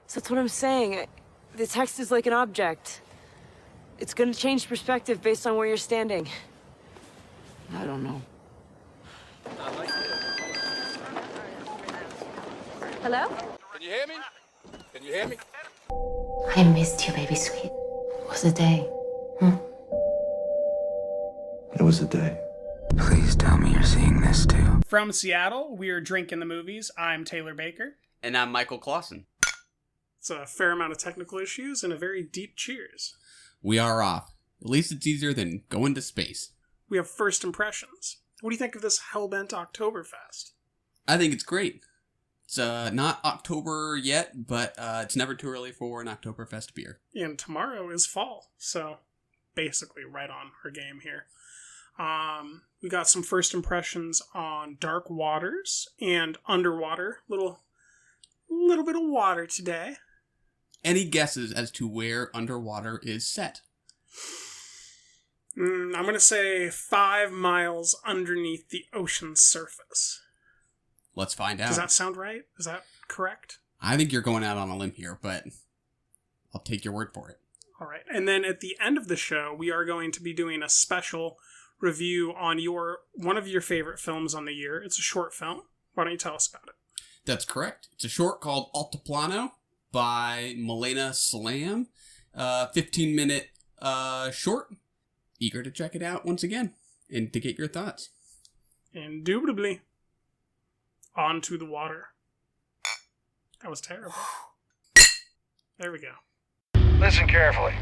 So that's what I'm saying. The text is like an object. It's gonna change perspective based on where you're standing. I don't know. Hello? Can you hear me? Can you hear me? I missed you, baby sweet. It was a day. It was a day. Please tell me you're seeing this too. From Seattle, we're Drinking the Movies. I'm Taylor Baker. And I'm Michael Clausen. It's a fair amount of technical issues and a very deep cheers. We are off. At least it's easier than going to space. We have first impressions. What do you think of this Hellbent Oktoberfest? I think it's great. It's not October yet, but it's never too early for an Oktoberfest beer. And tomorrow is fall, so basically right on our game here. We got some first impressions on Dark Waters and Underwater. Little bit of water today. Any guesses as to where Underwater is set? I'm going to say 5 miles underneath the ocean's surface. Let's find out. Does that sound right? Is that correct? I think you're going out on a limb here, but I'll take your word for it. All right. And then at the end of the show, we are going to be doing a special review on one of your favorite films on the year. It's a short film. Why don't you tell us about it? That's correct. It's a short called ALTIPLANO by Milena Salam. 15-minute short. Eager to check it out once again and to get your thoughts. Indubitably. Onto the water. That was terrible. There we go. Listen carefully.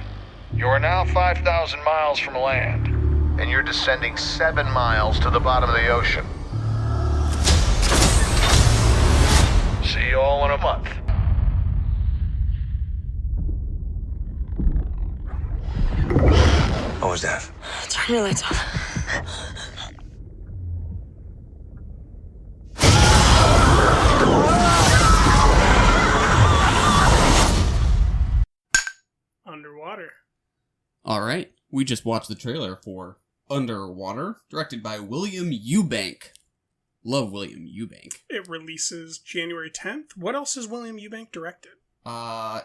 You are now 5,000 miles from land, and you're descending 7 miles to the bottom of the ocean. See you all in a month. What was that? Turn your lights on. Underwater. All right. We just watched the trailer for Underwater, directed by William Eubank. Love William Eubank. It releases January 10th. What else has William Eubank directed?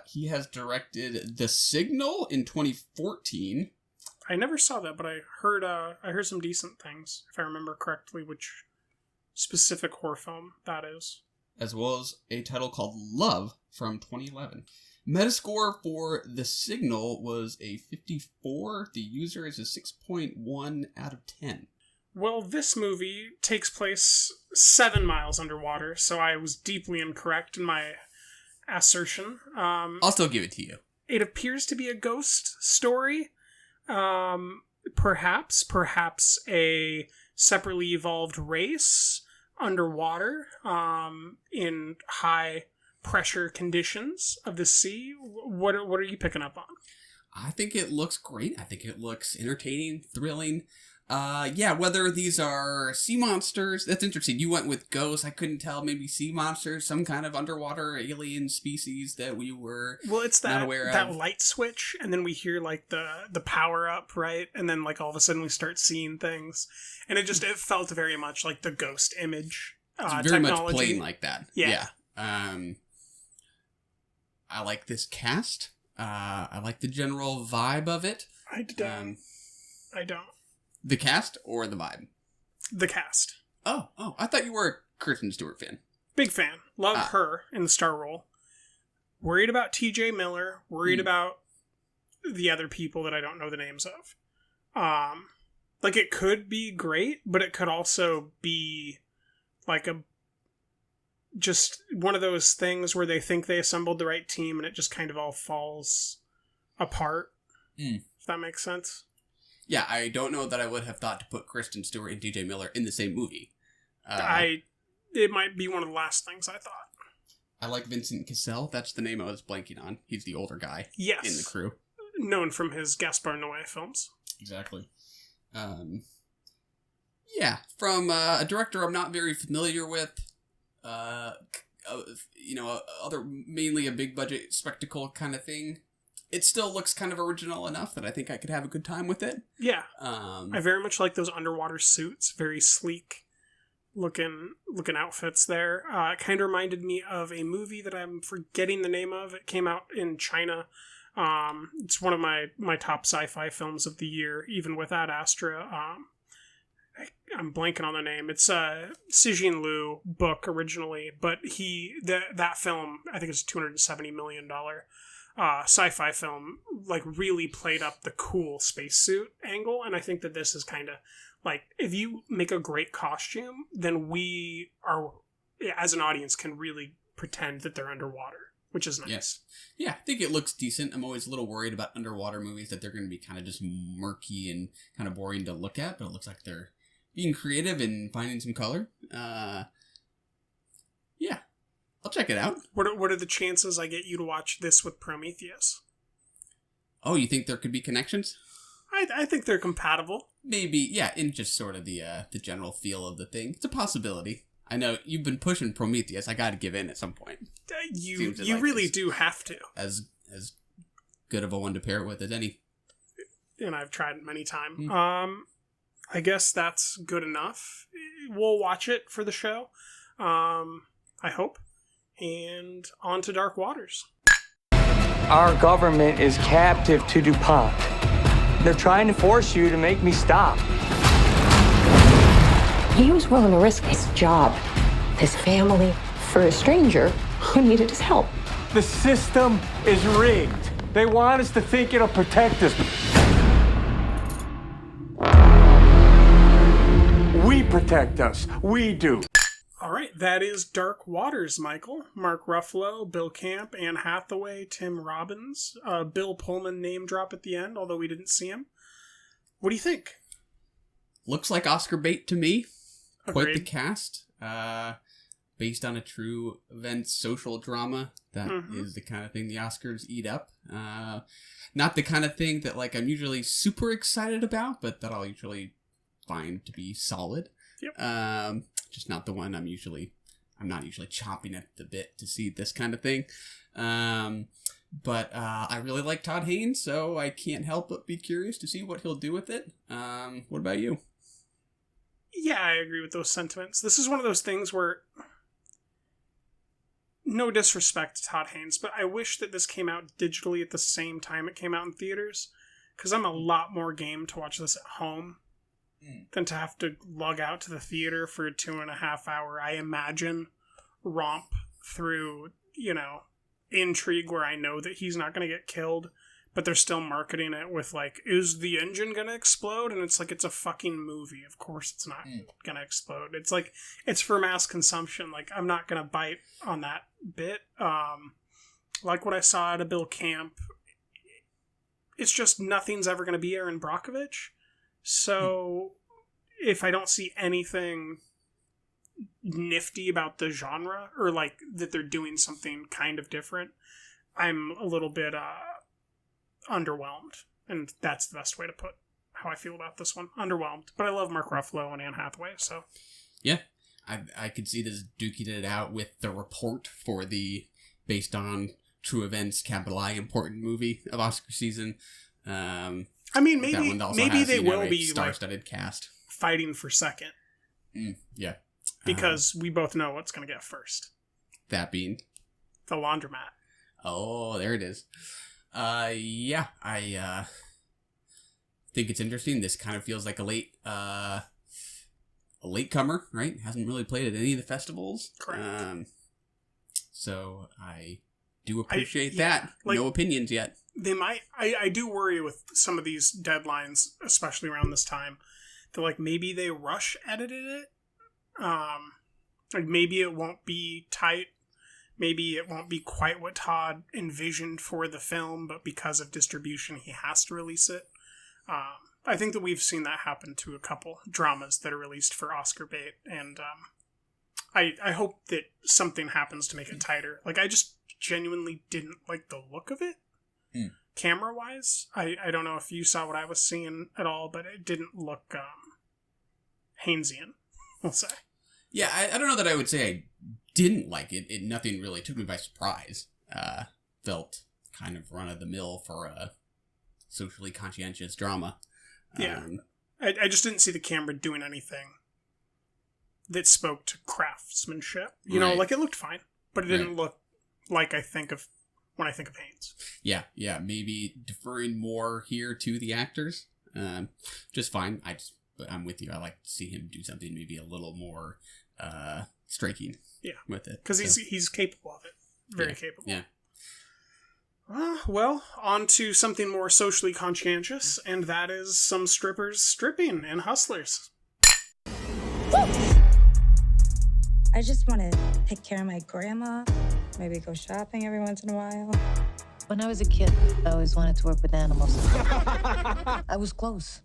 He has directed The Signal in 2014. I never saw that, but I heard some decent things, if I remember correctly, which specific horror film that is. As well as a title called Love from 2011. Metascore for The Signal was a 54. The user is a 6.1 out of 10. Well, this movie takes place 7 miles underwater, so I was deeply incorrect in my assertion. I'll still give it to you. It appears to be a ghost story. Perhaps a separately evolved race underwater, in high pressure conditions of the sea. What are you picking up on? I think it looks great. I think it looks entertaining, thrilling. Whether these are sea monsters, that's interesting. You went with ghosts. I couldn't tell. Maybe sea monsters, some kind of underwater alien species that we were not aware of. That light switch, and then we hear like the power up, right? And then like all of a sudden we start seeing things, and it felt very much like the Ghost image. It's very technology. much playing like that. Yeah. I like this cast. I like the general vibe of it. I don't. The cast or the vibe? The cast. Oh, I thought you were a Kristen Stewart fan. Big fan. Love her in the star role. Worried about TJ Miller. Worried about the other people that I don't know the names of. Like, it could be great, but it could also be like just one of those things where they think they assembled the right team and it just kind of all falls apart. If that makes sense. Yeah, I don't know that I would have thought to put Kristen Stewart and DJ Miller in the same movie. It might be one of the last things I thought. I like Vincent Cassel. That's the name I was blanking on. He's the older guy in the crew. Known from his Gaspar Noé films. Exactly. From a director I'm not very familiar with. Mainly a big budget spectacle kind of thing. It still looks kind of original enough that I think I could have a good time with it. Yeah. I very much like those underwater suits. Very sleek. looking outfits there. It kind of reminded me of a movie that I'm forgetting the name of. It came out in China. It's one of my top sci-fi films of the year, even without Astra. I'm blanking on the name. It's a Cixin Liu book originally, but that film, I think it's $270 million sci-fi film, like really played up the cool spacesuit angle, and I think that this is kind of like, if you make a great costume, then we are, as an audience, can really pretend that they're underwater, which is nice. Yes. Yeah, I think it looks decent. I'm always a little worried about underwater movies, that they're going to be kind of just murky and kind of boring to look at, but it looks like they're being creative and finding some color. Yeah, I'll check it out. What are the chances I get you to watch this with Prometheus? Oh, you think there could be connections? I think they're compatible. Maybe, yeah, in just sort of the general feel of the thing. It's a possibility. I know you've been pushing Prometheus. I got to give in at some point. You really do have to. As good of a one to pair it with as any. And I've tried it many times. I guess that's good enough. We'll watch it for the show. I hope. And on to Dark Waters. Our government is captive to DuPont. They're trying to force you to make me stop. He was willing to risk his job, his family, for a stranger who needed his help. The system is rigged. They want us to think it'll protect us. We protect us. We do. All right, that is Dark Waters, Michael. Mark Ruffalo, Bill Camp, Anne Hathaway, Tim Robbins, Bill Pullman name drop at the end, although we didn't see him. What do you think? Looks like Oscar bait to me. Agreed. Quite the cast. Based on a true event social drama. That is the kind of thing the Oscars eat up. Not the kind of thing that like I'm usually super excited about, but that I'll usually find to be solid. Yep. Just not the one I'm not usually chomping at the bit to see this kind of thing. But I really like Todd Haynes, so I can't help but be curious to see what he'll do with it. What about you? Yeah, I agree with those sentiments. This is one of those things where, no disrespect to Todd Haynes, but I wish that this came out digitally at the same time it came out in theaters, because I'm a lot more game to watch this at home than to have to lug out to the theater for a 2.5 hour, I imagine, romp through, intrigue where I know that he's not going to get killed, but they're still marketing it with like, is the engine going to explode? And it's like, it's a fucking movie. Of course it's not going to explode. It's like, it's for mass consumption. Like, I'm not going to bite on that bit. Like what I saw out of Bill Camp, it's just nothing's ever going to be Aaron Brockovich. So if I don't see anything nifty about the genre, or like that they're doing something kind of different, I'm a little bit underwhelmed. And that's the best way to put how I feel about this one. Underwhelmed. But I love Mark Ruffalo and Anne Hathaway, so. Yeah. I could see this duking it out with the report for the based on true events, capital I, important movie of Oscar season. I mean, maybe they will be star-studded like cast fighting for second. Yeah, because we both know what's going to get first. That being the laundromat. Oh, there it is. Yeah, I think it's interesting. This kind of feels like a latecomer, right? Hasn't really played at any of the festivals. Correct. So I do appreciate that. Like, no opinions yet. They might. I do worry with some of these deadlines, especially around this time, that like maybe they rush edited it. Like maybe it won't be tight. Maybe it won't be quite what Todd envisioned for the film, but because of distribution, he has to release it. I think that we've seen that happen to a couple dramas that are released for Oscar bait, and I hope that something happens to make it tighter. Like, I just genuinely didn't like the look of it. Camera-wise, I don't know if you saw what I was seeing at all, but it didn't look Haynesian, we'll say. Yeah, I don't know that I would say I didn't like it. Nothing really took me by surprise. Felt kind of run-of-the-mill for a socially conscientious drama. Yeah, I just didn't see the camera doing anything that spoke to craftsmanship. You know, like it looked fine, but it didn't look like I think of when I think of Haynes. Yeah, maybe deferring more here to the actors. Just fine. But I'm with you. I like to see him do something maybe a little more striking. Yeah, with it because he's capable of it. Very capable. Yeah. Well, on to something more socially conscientious, and that is some strippers stripping and hustlers. I just want to take care of my grandma, maybe go shopping every once in a while. When I was a kid, I always wanted to work with animals. I was close.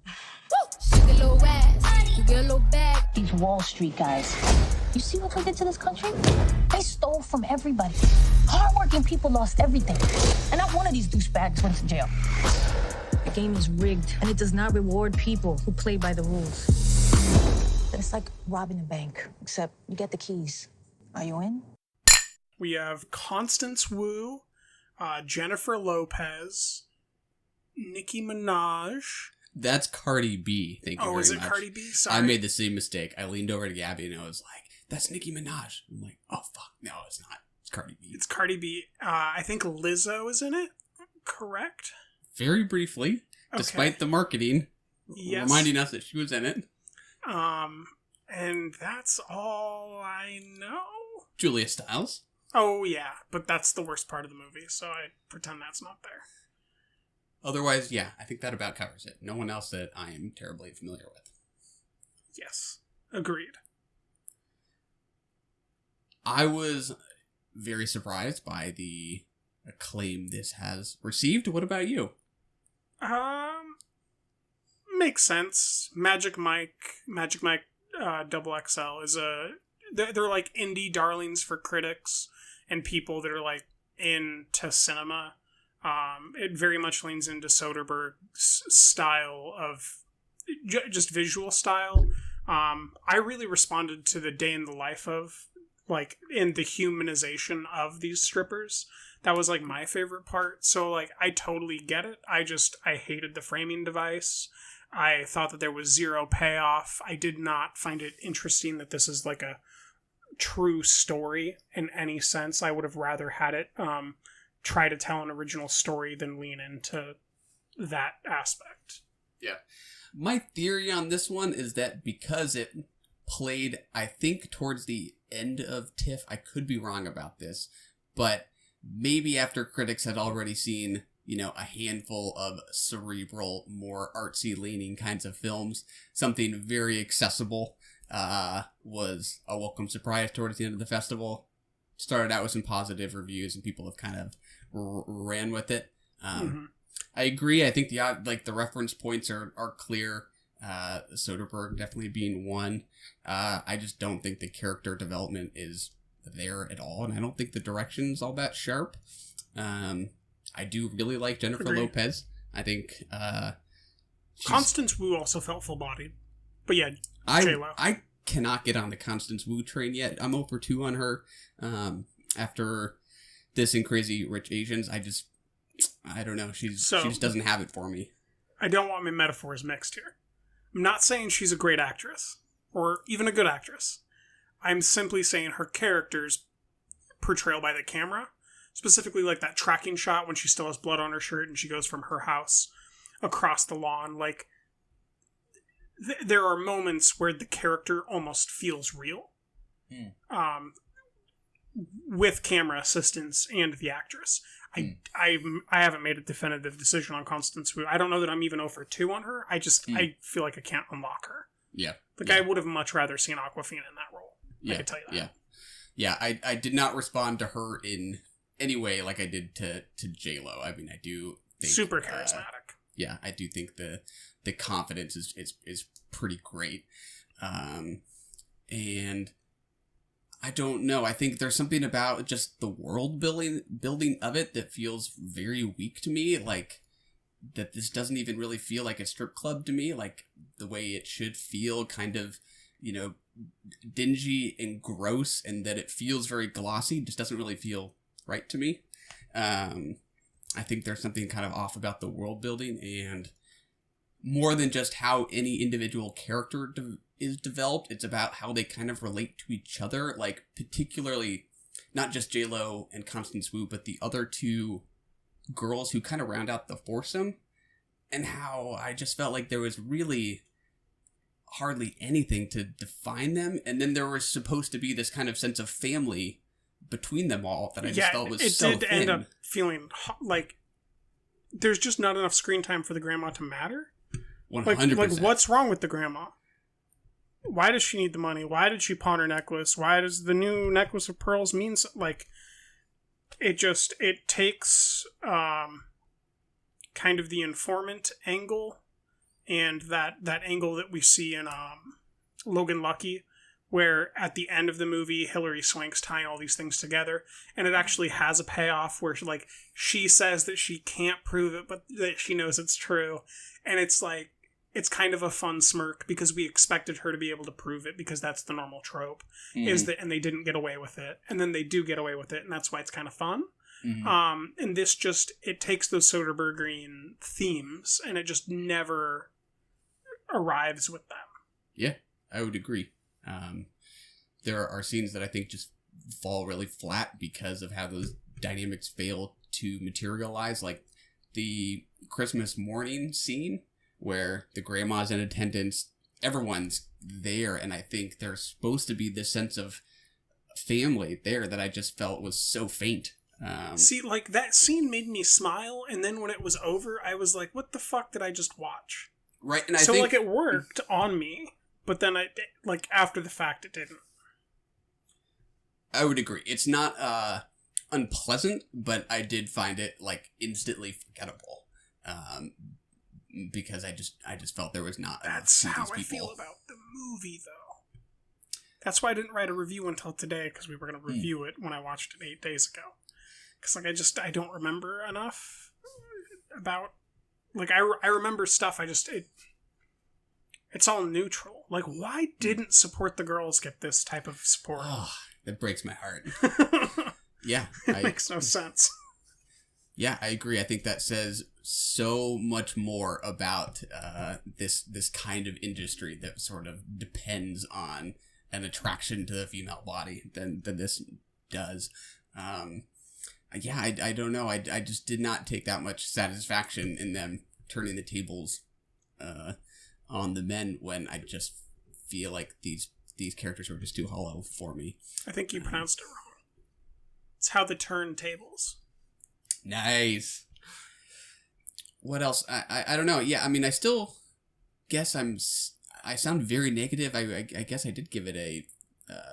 Shake a little ass, you get a little back. These Wall Street guys, you see what they did to this country? They stole from everybody. Hardworking people lost everything. And not one of these douchebags went to jail. The game is rigged, and it does not reward people who play by the rules. It's like robbing a bank, except you get the keys. Are you in? We have Constance Wu, Jennifer Lopez, Nicki Minaj. That's Cardi B. Thank you very much. Oh, is it Cardi B? Sorry. I made the same mistake. I leaned over to Gabby and I was like, that's Nicki Minaj. I'm like, oh, fuck. No, it's not. It's Cardi B. It's Cardi B. I think Lizzo is in it. Correct? Very briefly, despite the marketing reminding us that she was in it. And that's all I know. Julia Stiles. Oh, yeah, but that's the worst part of the movie, so I pretend that's not there. Otherwise, yeah, I think that about covers it. No one else that I am terribly familiar with. Yes, agreed. I was very surprised by the acclaim this has received. What about you? Makes sense. Magic Mike Double XL is they're like indie darlings for critics and people that are like into cinema. It very much leans into Soderbergh's style of just visual style. I really responded to the day in the life of, like, in the humanization of these strippers. That was like my favorite part. So like I totally get it. I hated the framing device. I thought that there was zero payoff. I did not find it interesting that this is like a true story in any sense. I would have rather had it try to tell an original story than lean into that aspect. Yeah. My theory on this one is that because it played, I think, towards the end of TIFF, I could be wrong about this, but maybe after critics had already seen, you know, a handful of cerebral, more artsy-leaning kinds of films, something very accessible was a welcome surprise towards the end of the festival. Started out with some positive reviews, and people have kind of ran with it. I agree. I think the reference points are clear. Soderbergh definitely being one. I just don't think the character development is there at all, and I don't think the direction's all that sharp. I do really like Jennifer Lopez. I think Constance Wu also felt full-bodied. But yeah, J-Lo. I cannot get on the Constance Wu train yet. I'm 0-2 on her. After this and Crazy Rich Asians, I don't know. She just doesn't have it for me. I don't want my metaphors mixed here. I'm not saying she's a great actress, or even a good actress. I'm simply saying her character's portrayal by the camera, specifically like that tracking shot when she still has blood on her shirt and she goes from her house across the lawn. Like, there are moments where the character almost feels real. With camera assistance and the actress. I haven't made a definitive decision on Constance Wu. I don't know that I'm even 0-2 on her. I feel like I can't unlock her. Yeah. I would have much rather seen Awkwafina in that role. Yeah. I can tell you that. Yeah. I did not respond to her in any way like I did to J-Lo. I mean, I do think... Super charismatic. Yeah, I do think the confidence is pretty great. And... I don't know. I think there's something about just the world building of it that feels very weak to me. Like, that this doesn't even really feel like a strip club to me. Like, the way it should feel, kind of, you know, dingy and gross, and that it feels very glossy just doesn't really feel right to me. I think there's something kind of off about the world building, and more than just how any individual character is developed. It's about how they kind of relate to each other, like particularly not just J-Lo and Constance Wu, but the other two girls who kind of round out the foursome, and how I just felt like there was really hardly anything to define them, and then there was supposed to be this kind of sense of family between them all that I just felt was so thin. It did end up feeling like there's just not enough screen time for the grandma to matter. 100%. Like what's wrong with the grandma? Why does she need the money? Why did she pawn her necklace? Why does the new necklace of pearls mean so, like it takes kind of the informant angle and that angle that we see in Logan Lucky, where at the end of the movie Hilary Swank's tying all these things together, and it actually has a payoff where she says that she can't prove it but that she knows it's true, and it's like it's kind of a fun smirk because we expected her to be able to prove it because that's the normal trope, is that, and they didn't get away with it, and then they do get away with it, and that's why it's kind of fun. And this just, it takes those Soderberghian themes and it just never arrives with them. Yeah, I would agree. There are scenes that I think just fall really flat because of how those dynamics fail to materialize, like the Christmas morning scene where the grandma's in attendance, everyone's there, and I think there's supposed to be this sense of family there that I just felt was so faint. See, like, that scene made me smile, and then when it was over, I was like, what the fuck did I just watch? Right, and I think... So, like, it worked on me, but then, after the fact, it didn't. I would agree. It's not, unpleasant, but I did find it, instantly forgettable. Because I just felt there was not... That's how I feel about the movie, though. That's why I didn't write a review until today, because we were going to review it when I watched it 8 days ago. Because, I don't remember enough about... I remember stuff, it's all neutral. Why didn't Support the Girls get this type of support? Oh, that breaks my heart. Yeah. It makes no sense. Yeah, I agree. I think that says so much more about this kind of industry that sort of depends on an attraction to the female body than this does. I don't know. I just did not take that much satisfaction in them turning the tables on the men when I just feel like these characters were just too hollow for me. I think you pronounced it wrong. It's how the turn tables. Nice. What else? I don't know. Yeah, I mean, I still guess I sound very negative. I guess I did give it a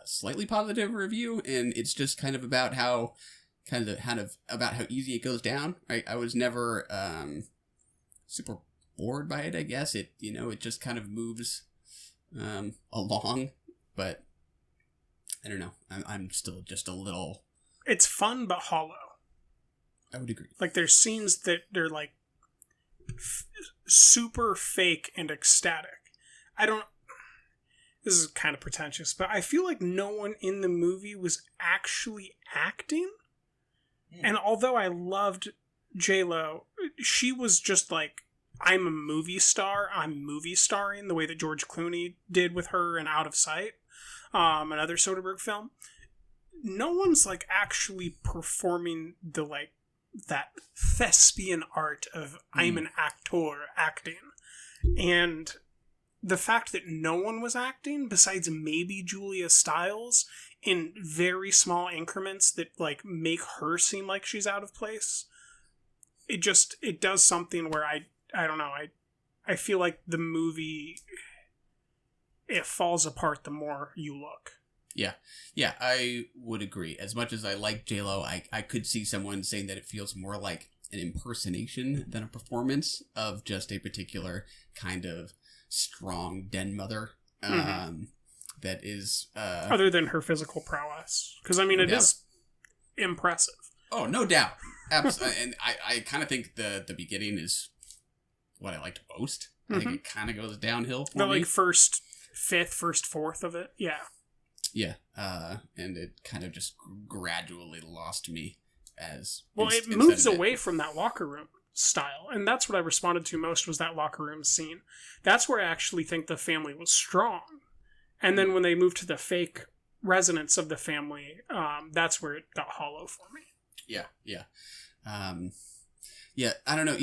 slightly positive review, and it's just kind of about how about how easy it goes down. I was never super bored by it. I guess it just kind of moves along, but I don't know. I'm still just a little. It's fun but hollow. I would agree. There's scenes that they're super fake and ecstatic. This is kind of pretentious, but I feel like no one in the movie was actually acting. And although I loved J-Lo, she was just I'm a movie star. I'm movie starring the way that George Clooney did with her in Out of Sight, another Soderbergh film. No one's actually performing the that thespian art of I'm an actor acting. And the fact that no one was acting besides maybe Julia Stiles in very small increments that make her seem like she's out of place, it does something where I don't know, I feel like the movie, it falls apart the more you look. Yeah, I would agree. As much as I like J-Lo, I could see someone saying that it feels more like an impersonation than a performance of just a particular kind of strong den mother. That is... other than her physical prowess. Because, it is impressive. Oh, no doubt. Absolutely. And I kind of think the beginning is what I like to boast. I think it kind of goes downhill for me. First fourth of it. Yeah. Yeah, and it kind of just gradually lost me as... Well, it moves away from that locker room style. And that's what I responded to most, was that locker room scene. That's where I actually think the family was strong. And then when they moved to the fake residence of the family, that's where it got hollow for me. Yeah. Yeah, I don't know.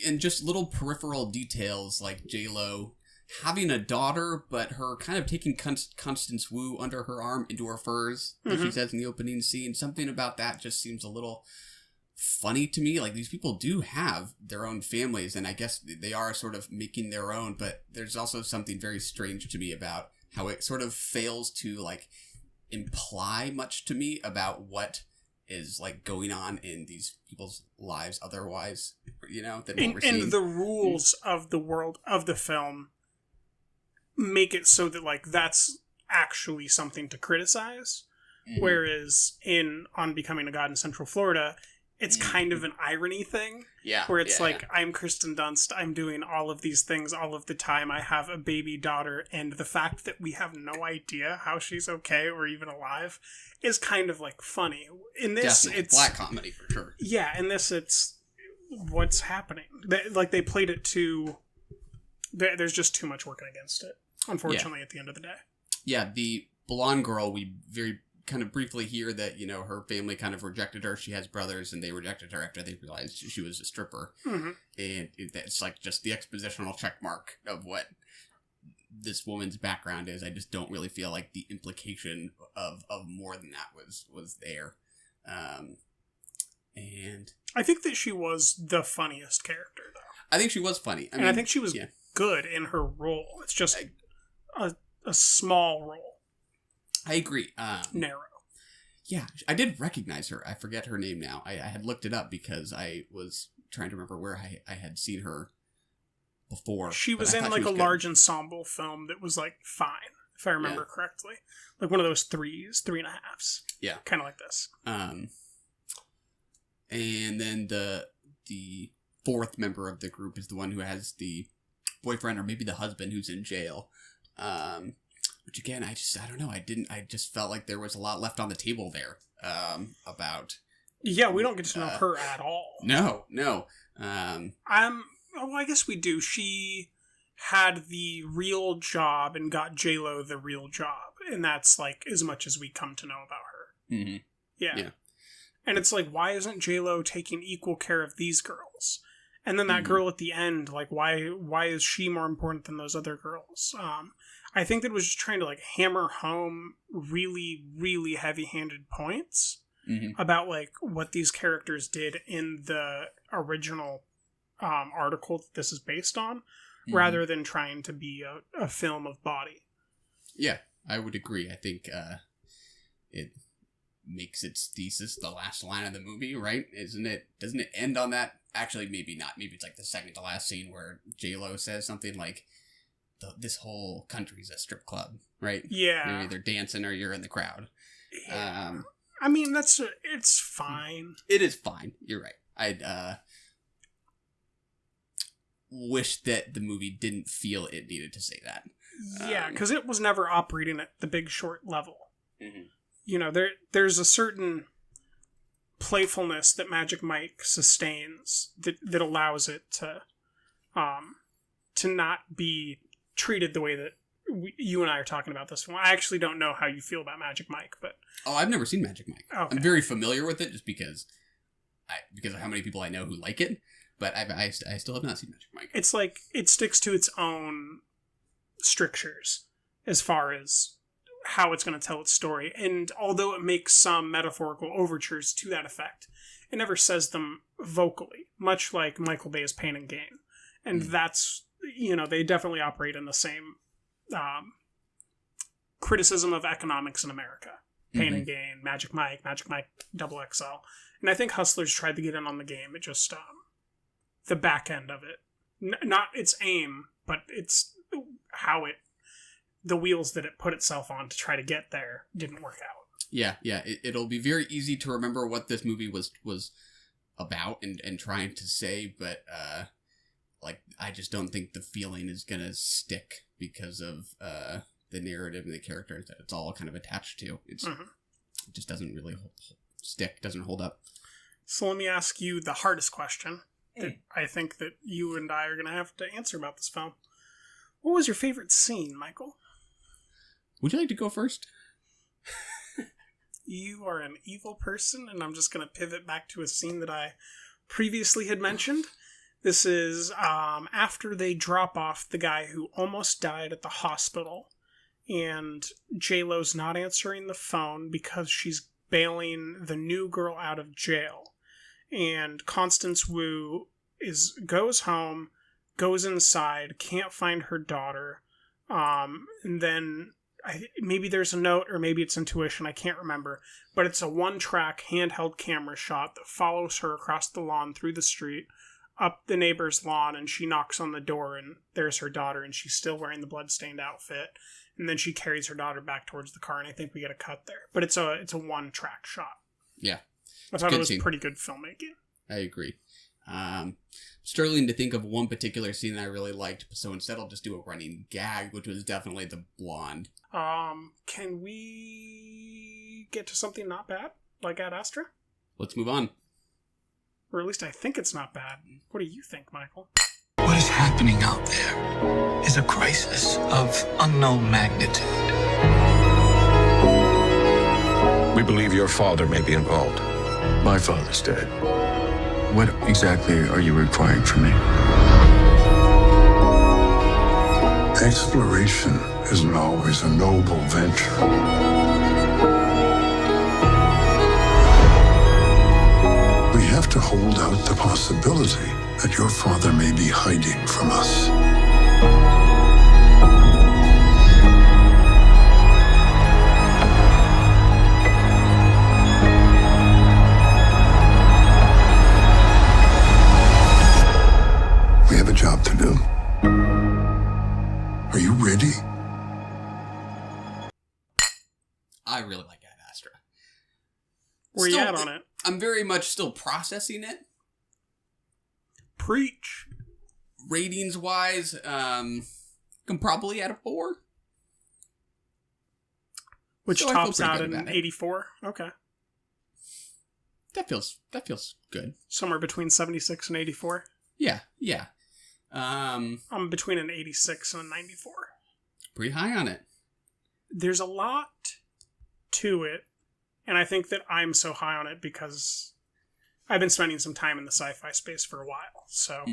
And just little peripheral details like J-Lo having a daughter, but her kind of taking Constance Wu under her arm into her furs, like she says in the opening scene. Something about that just seems a little funny to me. Like, these people do have their own families, and I guess they are sort of making their own, but there's also something very strange to me about how it sort of fails to, like, imply much to me about what is, like, going on in these people's lives otherwise, you know, than what we're seeing. And the rules of the world of the film make it so that, like, that's actually something to criticize. Whereas on Becoming a God in Central Florida, it's kind of an irony thing. Yeah. Where it's I'm Kristen Dunst, I'm doing all of these things all of the time, I have a baby daughter, and the fact that we have no idea how she's okay or even alive is kind of, like, funny. In this, definitely. It's black comedy for sure. Yeah, in this, it's what's happening. They played it too... There's just too much working against it, unfortunately, at the end of the day. Yeah, the blonde girl, we very kind of briefly hear that, you know, her family kind of rejected her. She has brothers, and they rejected her after they realized she was a stripper. And it's like just the expositional check mark of what this woman's background is. I just don't really feel like the implication of more than that was there. And I think that she was the funniest character, though. I think she was funny. I think she was good in her role. It's just a small role. I agree. Narrow. Yeah, I did recognize her. I forget her name now. I had looked it up because I was trying to remember where I had seen her before. She was in, like, a large ensemble film that was, like, fine, if I remember correctly. Like one of those 3.5s. Yeah. Kind of like this. And then the fourth member of the group is the one who has the boyfriend or maybe the husband who's in jail. Which again, I don't know. I just felt like there was a lot left on the table there, about. Yeah, we don't get to know her at all. No. Well, I guess we do. She had the real job and got J-Lo the real job. And that's, like, as much as we come to know about her. Mm-hmm. Yeah. And it's like, why isn't J-Lo taking equal care of these girls? And then that girl at the end, like, why is she more important than those other girls? I think that it was just trying to, like, hammer home really, really heavy-handed points about, like, what these characters did in the original article that this is based on, rather than trying to be a film of body. Yeah, I would agree. I think it makes its thesis the last line of the movie, right? Doesn't it end on that? Actually, maybe not. Maybe it's like the second to last scene where J-Lo says something like, this whole country's a strip club, right? Yeah. You're either dancing or you're in the crowd. Yeah. I mean, it's fine. It is fine. You're right. I'd wish that the movie didn't feel it needed to say that. Yeah, because it was never operating at the Big Short level. Mm-hmm. You know, there's a certain playfulness that Magic Mike sustains that allows it to not be treated the way that you and I are talking about this one. I actually don't know how you feel about Magic Mike, but... Oh, I've never seen Magic Mike. Okay. I'm very familiar with it just because of how many people I know who like it, but I still have not seen Magic Mike. It's like, it sticks to its own strictures as far as how it's going to tell its story, and although it makes some metaphorical overtures to that effect, it never says them vocally, much like Michael Bay's Pain and Gain. And that's, you know, they definitely operate in the same criticism of economics in America. Pain and Gain, Magic Mike XXL. And I think Hustlers tried to get in on the game. It just, the back end of it. Not its aim, but it's how the wheels that it put itself on to try to get there didn't work out. Yeah. It'll be very easy to remember what this movie was about and trying to say, but like, I just don't think the feeling is gonna stick because of the narrative and the characters that it's all kind of attached to. It just doesn't really stick, doesn't hold up. So let me ask you the hardest question. that I think that you and I are going to have to answer about this film. What was your favorite scene, Michael? Would you like to go first? You are an evil person, and I'm just going to pivot back to a scene that I previously had mentioned. This is after they drop off the guy who almost died at the hospital, and J-Lo's not answering the phone because she's bailing the new girl out of jail. And Constance Wu goes home, goes inside, can't find her daughter, and then maybe there's a note, or maybe it's intuition, I can't remember, but it's a one-track handheld camera shot that follows her across the lawn, through the street, up the neighbor's lawn, and she knocks on the door, and there's her daughter, and she's still wearing the bloodstained outfit, and then she carries her daughter back towards the car, and I think we get a cut there. But it's a one-track shot. Yeah. I thought it was pretty good filmmaking. I agree. Struggling to think of one particular scene that I really liked, so instead I'll just do a running gag, which was definitely the blonde. Can we get to something not bad, like Ad Astra? Let's move on. Or at least I think it's not bad. What do you think, Michael? What is happening out there is a crisis of unknown magnitude. We believe your father may be involved. My father's dead. What exactly are you requiring from me? Exploration isn't always a noble venture. We have to hold out the possibility that your father may be hiding from us. We have a job to do. Are you ready? I really like Ad Astra. Where you at on it? I'm very much still processing it. Preach. Ratings-wise, can probably add a 4. Which so tops out in 84? Okay. That feels good. Somewhere between 76 and 84? Yeah. I'm between an 86 and a 94. Pretty high on it. There's a lot to it, and I think that I'm so high on it because I've been spending some time in the sci-fi space for a while. So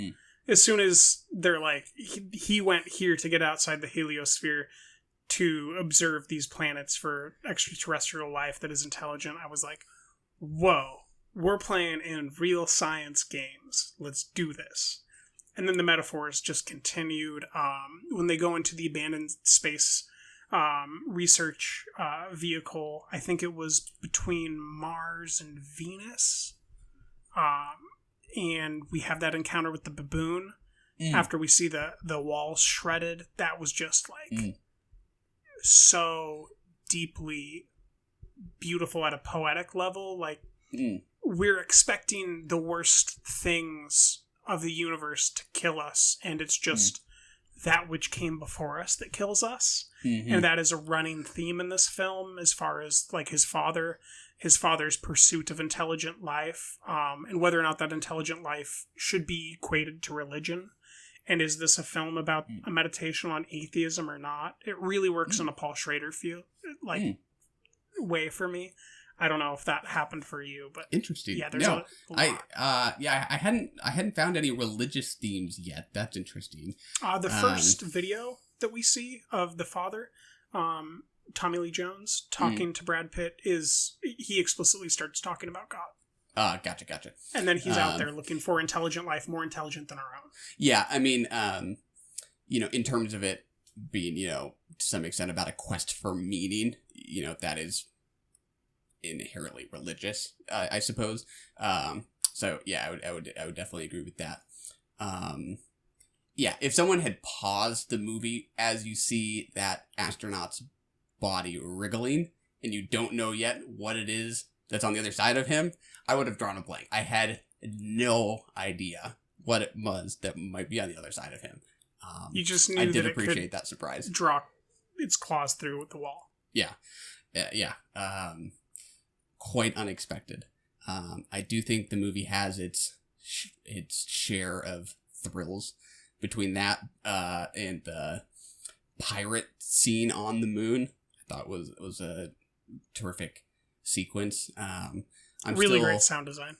as soon as they're like, he went here to get outside the heliosphere to observe these planets for extraterrestrial life that is intelligent, I was like, whoa, we're playing in real science games. Let's do this. And then the metaphors just continued. When they go into the abandoned space research vehicle, I think it was between Mars and Venus. And we have that encounter with the baboon after we see the walls shredded. That was just like so deeply beautiful at a poetic level. Like we're expecting the worst things of the universe to kill us, and it's just that which came before us that kills us. And that is a running theme in this film, as far as like his father's pursuit of intelligent life, and whether or not that intelligent life should be equated to religion. And is this a film about a meditation on atheism or not? It really works in a Paul Schrader way for me. I don't know if that happened for you, but interesting. Yeah, there's a lot. I hadn't found any religious themes yet. That's interesting. The first video that we see of the father, Tommy Lee Jones talking to Brad Pitt, he explicitly starts talking about God. Gotcha. And then he's out there looking for intelligent life, more intelligent than our own. Yeah, I mean, in terms of it being, to some extent about a quest for meaning, that is inherently religious, I suppose. So yeah, I would definitely agree with that. Yeah, if someone had paused the movie as you see that astronaut's body wriggling and you don't know yet what it is that's on the other side of him, I would have drawn a blank. I had no idea what it was that might be on the other side of him. You just knew I did that appreciate that surprise. Draw its claws through the wall. Yeah. Quite unexpected. I do think the movie has its its share of thrills between that and the pirate scene on the moon. I thought was a terrific sequence. I'm really still, great sound design.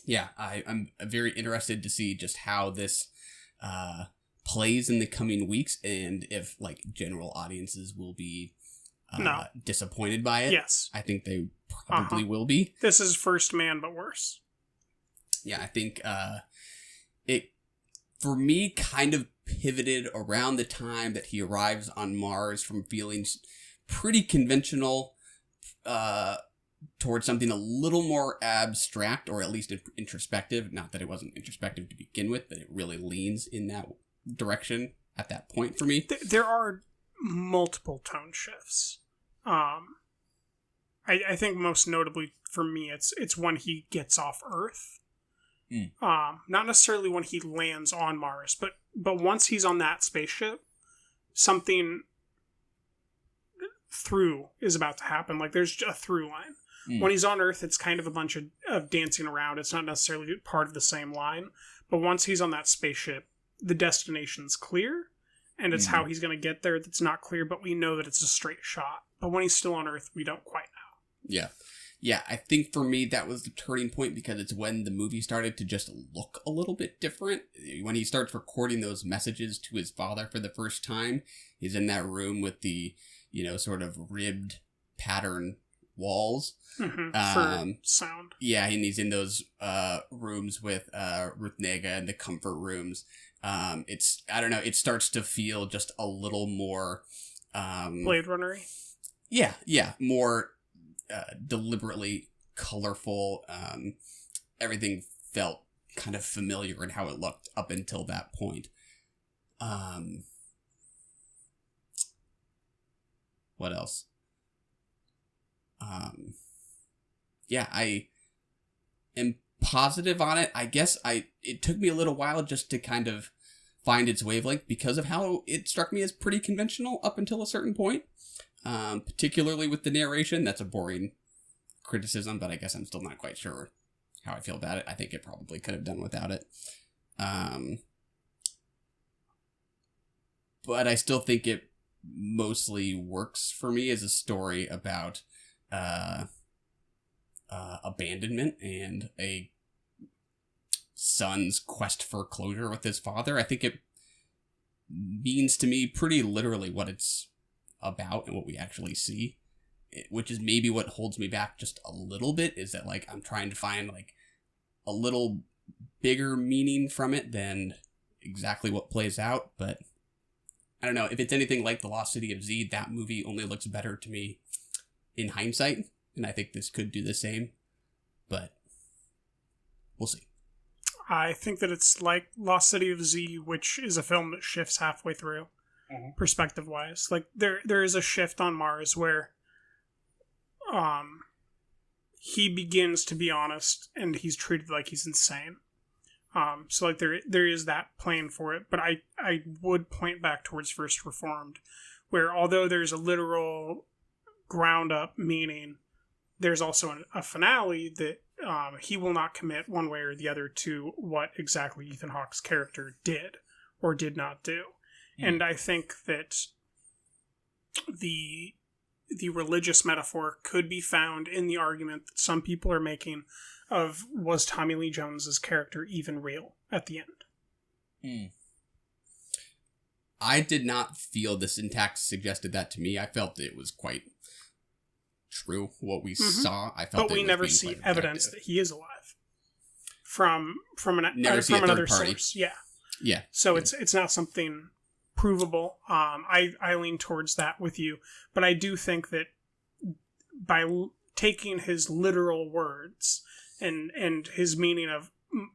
Yeah, I'm very interested to see just how this plays in the coming weeks, and if like general audiences will be disappointed by it. Yes, I think they probably will be. This is First Man, but worse. Yeah, I think it, for me, kind of pivoted around the time that he arrives on Mars from feeling pretty conventional towards something a little more abstract, or at least introspective. Not that it wasn't introspective to begin with, but it really leans in that direction at that point for me. There are multiple tone shifts. I think most notably for me, it's when he gets off Earth. Not necessarily when he lands on Mars, but once he's on that spaceship, something through is about to happen. Like there's a through line. When he's on Earth, it's kind of a bunch of dancing around. It's not necessarily part of the same line. But once he's on that spaceship, the destination's clear, and it's how he's going to get there that's not clear, but we know that it's a straight shot. But when he's still on Earth, we don't quite know. Yeah. Yeah, I think for me that was the turning point, because it's when the movie started to just look a little bit different. When he starts recording those messages to his father for the first time, he's in that room with the, sort of ribbed pattern walls. For sound. Yeah, and he's in those rooms with Ruth Negga and the comfort rooms. It's, I don't know, it starts to feel just a little more... Blade Runner-y? Yeah, more... deliberately colorful. Everything felt kind of familiar in how it looked up until that point. What else? Yeah, I am positive on it. I guess it took me a little while just to kind of find its wavelength, because of how it struck me as pretty conventional up until a certain point. Particularly with the narration. That's a boring criticism, but I guess I'm still not quite sure how I feel about it. I think it probably could have done without it. But I still think it mostly works for me as a story about abandonment and a son's quest for closure with his father. I think it means to me pretty literally what it's about and what we actually see, which is maybe what holds me back just a little bit, is that like I'm trying to find like a little bigger meaning from it than exactly what plays out. But I don't know, if it's anything like The Lost City of Z, that movie only looks better to me in hindsight, and I think this could do the same, but we'll see. I think that it's like Lost City of Z, which is a film that shifts halfway through. Perspective wise, like there is a shift on Mars where he begins to be honest, and he's treated like he's insane. So like there is that plan for it, but I would point back towards First Reformed, where although there's a literal ground up meaning, there's also a finale that he will not commit one way or the other to what exactly Ethan Hawke's character did or did not do. And I think that the religious metaphor could be found in the argument that some people are making of, was Tommy Lee Jones's character even real at the end? I did not feel the syntax suggested that to me. I felt it was quite true what we saw. I felt, but we never see evidence that he is alive from another source. Yeah. So it's not something provable. I lean towards that with you, but I do think that by taking his literal words and his meaning of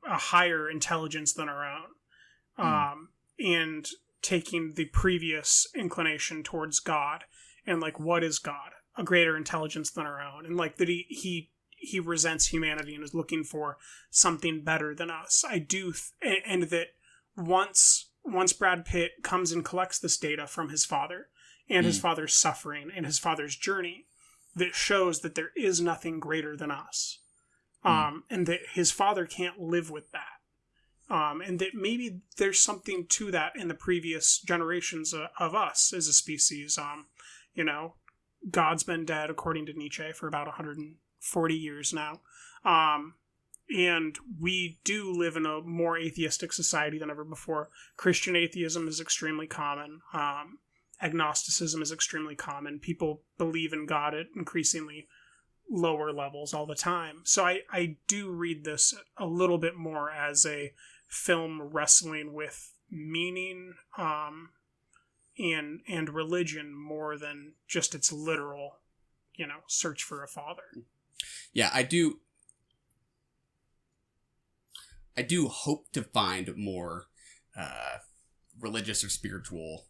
a higher intelligence than our own, and taking the previous inclination towards God, and like, what is God? A greater intelligence than our own, and like that he resents humanity and is looking for something better than us. I do, and that once Brad Pitt comes and collects this data from his father and his father's suffering and his father's journey, that shows that there is nothing greater than us. and that his father can't live with that. And that maybe there's something to that in the previous generations of us as a species. You know, God's been dead, according to Nietzsche, for about 140 years now. And we do live in a more atheistic society than ever before. Christian atheism is extremely common. Agnosticism is extremely common. People believe in God at increasingly lower levels all the time. So I do read this a little bit more as a film wrestling with meaning and religion more than just its literal, search for a father. Yeah, I do hope to find more religious or spiritual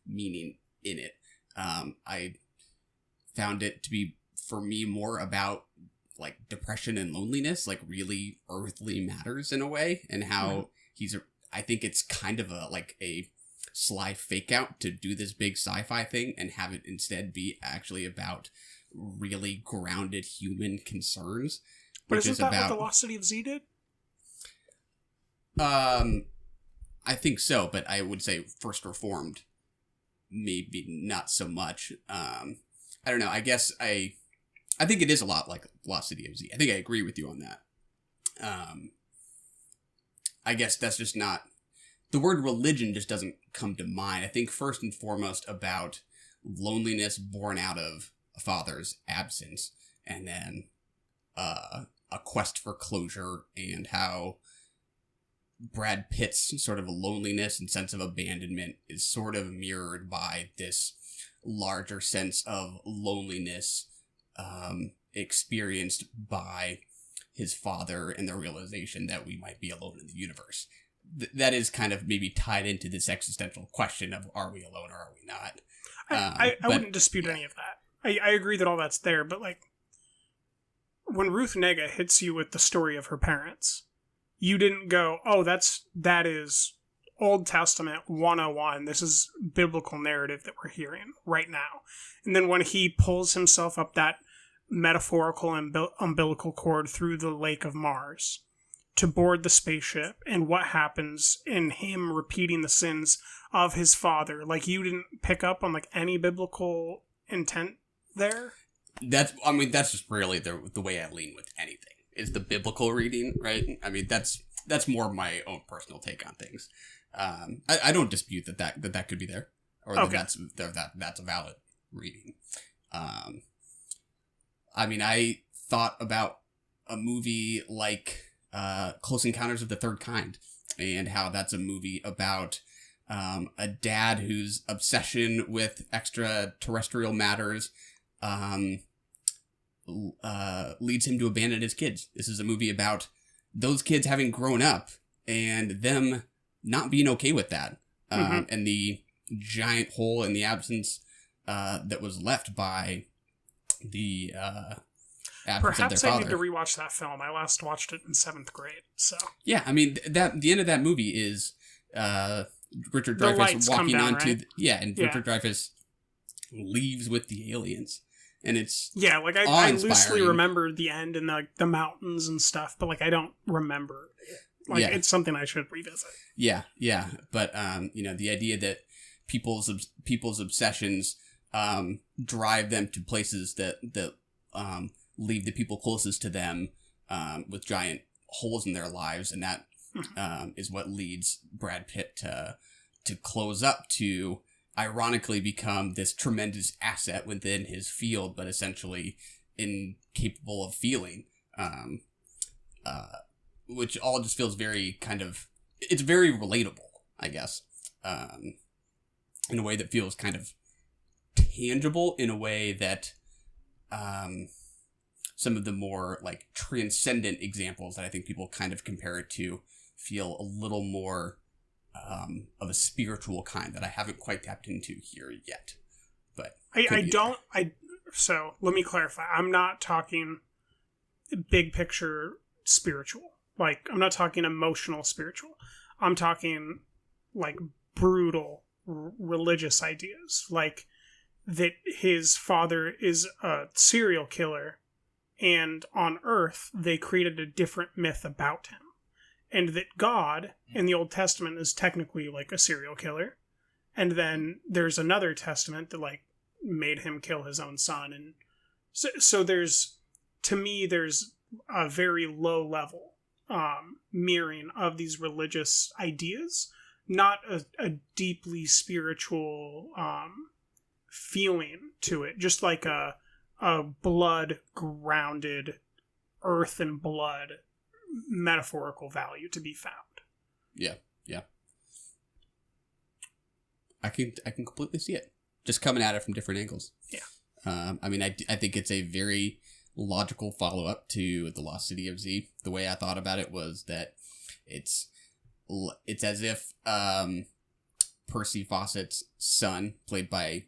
meaning in it. I found it to be, for me, more about like depression and loneliness, like really earthly matters in a way, and how I think it's kind of a sly fake out to do this big sci-fi thing and have it instead be actually about really grounded human concerns. But isn't that what The Lost City of Z did? I think so, but I would say First Reformed, maybe not so much. I don't know. I guess I think it is a lot like Lost City of Z. I think I agree with you on that. I guess that's just not... The word religion just doesn't come to mind. I think first and foremost about loneliness born out of a father's absence, and then a quest for closure, and how Brad Pitt's sort of loneliness and sense of abandonment is sort of mirrored by this larger sense of loneliness experienced by his father, and the realization that we might be alone in the universe. That is kind of maybe tied into this existential question of, are we alone or are we not? I wouldn't dispute any of that. I agree that all that's there, but like when Ruth Negga hits you with the story of her parents, you didn't go, oh, that is Old Testament 101. This is biblical narrative that we're hearing right now. And then when he pulls himself up that metaphorical umbilical cord through the lake of Mars to board the spaceship, and what happens in him repeating the sins of his father, like, you didn't pick up on like any biblical intent there? That's just really the way I lean with anything, is the biblical reading, right? I mean, that's more my own personal take on things. I don't dispute that could be there, or that that's a valid reading. I mean, I thought about a movie like Close Encounters of the Third Kind, and how that's a movie about a dad whose obsession with extraterrestrial matters leads him to abandon his kids. This is a movie about those kids having grown up and them not being okay with that, and the giant hole in the absence that was left by the perhaps I need to rewatch that film. I last watched it in 7th grade. So yeah, I mean the end of that movie is Richard Dreyfuss walking onto right? Richard Dreyfuss leaves with the aliens, and it's I loosely remember the end and the mountains and stuff, but like I don't remember it. It's something I should revisit. Yeah, but the idea that people's obsessions drive them to places that leave the people closest to them with giant holes in their lives, and that is what leads Brad Pitt to close up to ironically become this tremendous asset within his field, but essentially incapable of feeling, which all just feels very it's very relatable, I guess, in a way that feels kind of tangible, in a way that some of the more like transcendent examples that I think people kind of compare it to feel a little more of a spiritual kind that I haven't quite tapped into here yet. But so let me clarify. I'm not talking big picture spiritual. Like, I'm not talking emotional spiritual. I'm talking like brutal religious ideas, like that his father is a serial killer And on Earth, they created a different myth about him. And that God, in the Old Testament, is technically like a serial killer. And then there's another testament that like made him kill his own son. And so there's, to me, there's a very low level mirroring of these religious ideas, not a deeply spiritual feeling to it, just like a blood grounded earth and blood metaphorical value to be found. Yeah. I can completely see it. Just coming at it from different angles. Yeah. I mean, I think it's a very logical follow-up to The Lost City of Z. The way I thought about it was that it's as if Percy Fawcett's son, played by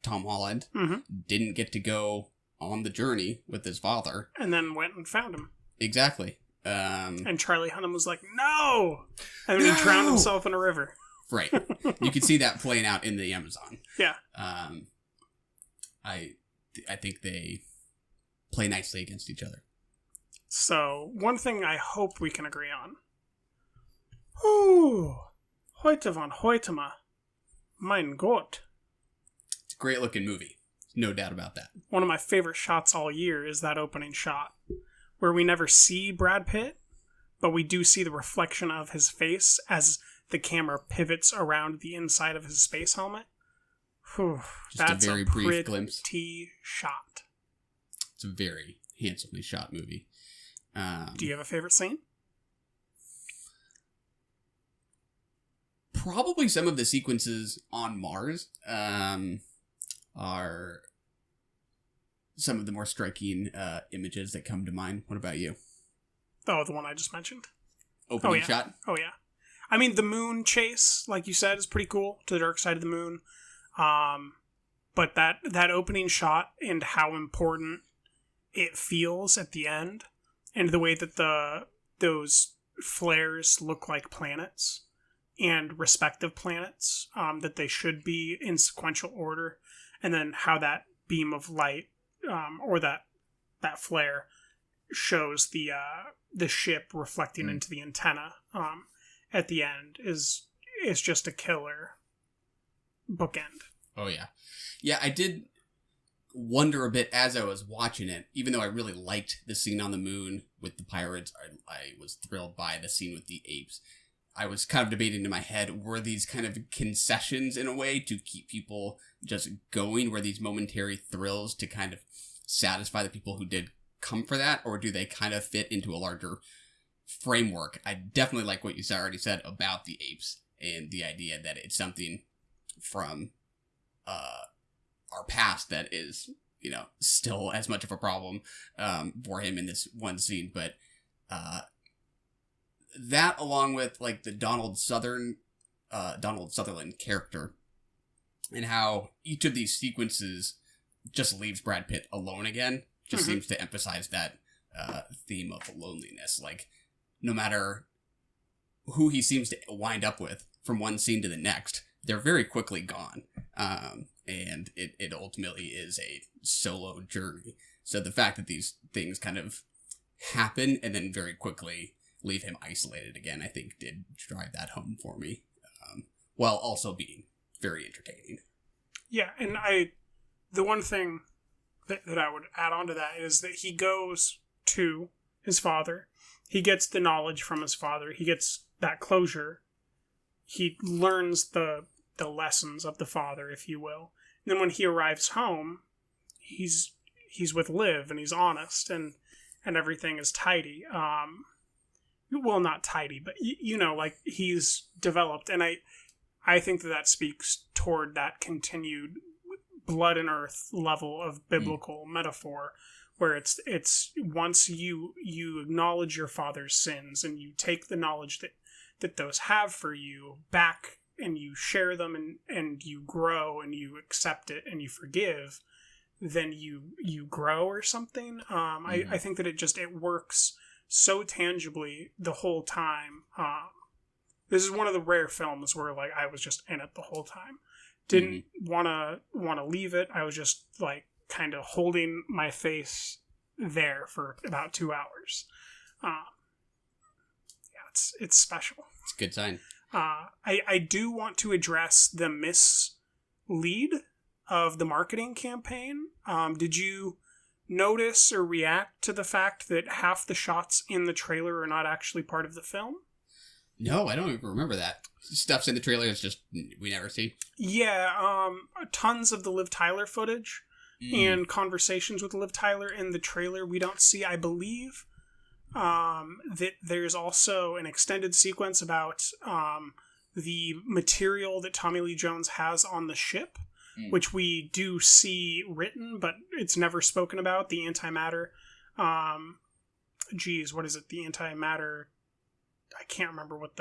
Tom Holland, didn't get to go on the journey with his father. And then went and found him. Exactly. And Charlie Hunnam was like, no! And then he drowned himself in a river. Right. You can see that playing out in the Amazon. Yeah. I think they play nicely against each other. So, one thing I hope we can agree on. Ooh, heute von Heutema. Mein Gott. It's a great looking movie. No doubt about that. One of my favorite shots all year is that opening shot, where we never see Brad Pitt, but we do see the reflection of his face as the camera pivots around the inside of his space helmet. Whew, just that's a very brief glimpse. Shot. It's a very handsomely shot movie. Do you have a favorite scene? Probably some of the sequences on Mars are some of the more striking images that come to mind. What about you? Oh, the one I just mentioned. Opening shot? Oh, yeah. I mean, the moon chase, like you said, is pretty cool, to the dark side of the moon. But that opening shot and how important it feels at the end, and the way that those flares look like planets and respective planets, that they should be in sequential order, and then how that beam of light or that flare shows the ship reflecting into the antenna at the end is just a killer bookend. Oh yeah, I did wonder a bit as I was watching it. Even though I really liked the scene on the moon with the pirates, I was thrilled by the scene with the apes. I was kind of debating in my head, were these kind of concessions in a way to keep people just going? Were these momentary thrills to kind of satisfy the people who did come for that? Or do they kind of fit into a larger framework? I definitely like what you already said about the apes and the idea that it's something from our past that is, still as much of a problem for him in this one scene. But that, along with like the Donald Sutherland character, and how each of these sequences just leaves Brad Pitt alone again, just seems to emphasize that theme of loneliness. Like, no matter who he seems to wind up with from one scene to the next, they're very quickly gone. And it ultimately is a solo journey. So the fact that these things kind of happen and then very quickly leave him isolated again, I think did drive that home for me, while also being very entertaining. Yeah, and the one thing that I would add on to that is that he goes to his father. He gets the knowledge from his father. He gets that closure. He learns the lessons of the father, if you will. And then when he arrives home, he's with Liv, and he's honest, and everything is tidy. Well, not tidy, but like he's developed, and I think that speaks toward that continued blood and earth level of biblical metaphor, where it's once you acknowledge your father's sins and you take the knowledge that those have for you back, and you share them, and you grow, and you accept it, and you forgive, then you grow or something. I think that it works so tangibly the whole time. This is one of the rare films where like I was just in it the whole time. Didn't want to leave it. I was just like kind of holding my face there for about 2 hours. It's special. It's a good sign. I do want to address the mislead of the marketing campaign. Did you notice or react to the fact that half the shots in the trailer are not actually part of the film? No, I don't even remember that. Stuff's in the trailer, it's just we never see. Yeah, tons of the Liv Tyler footage and conversations with Liv Tyler in the trailer we don't see. I believe that there's also an extended sequence about the material that Tommy Lee Jones has on the ship, which we do see written, but it's never spoken about. The antimatter, what is it? The antimatter, I can't remember what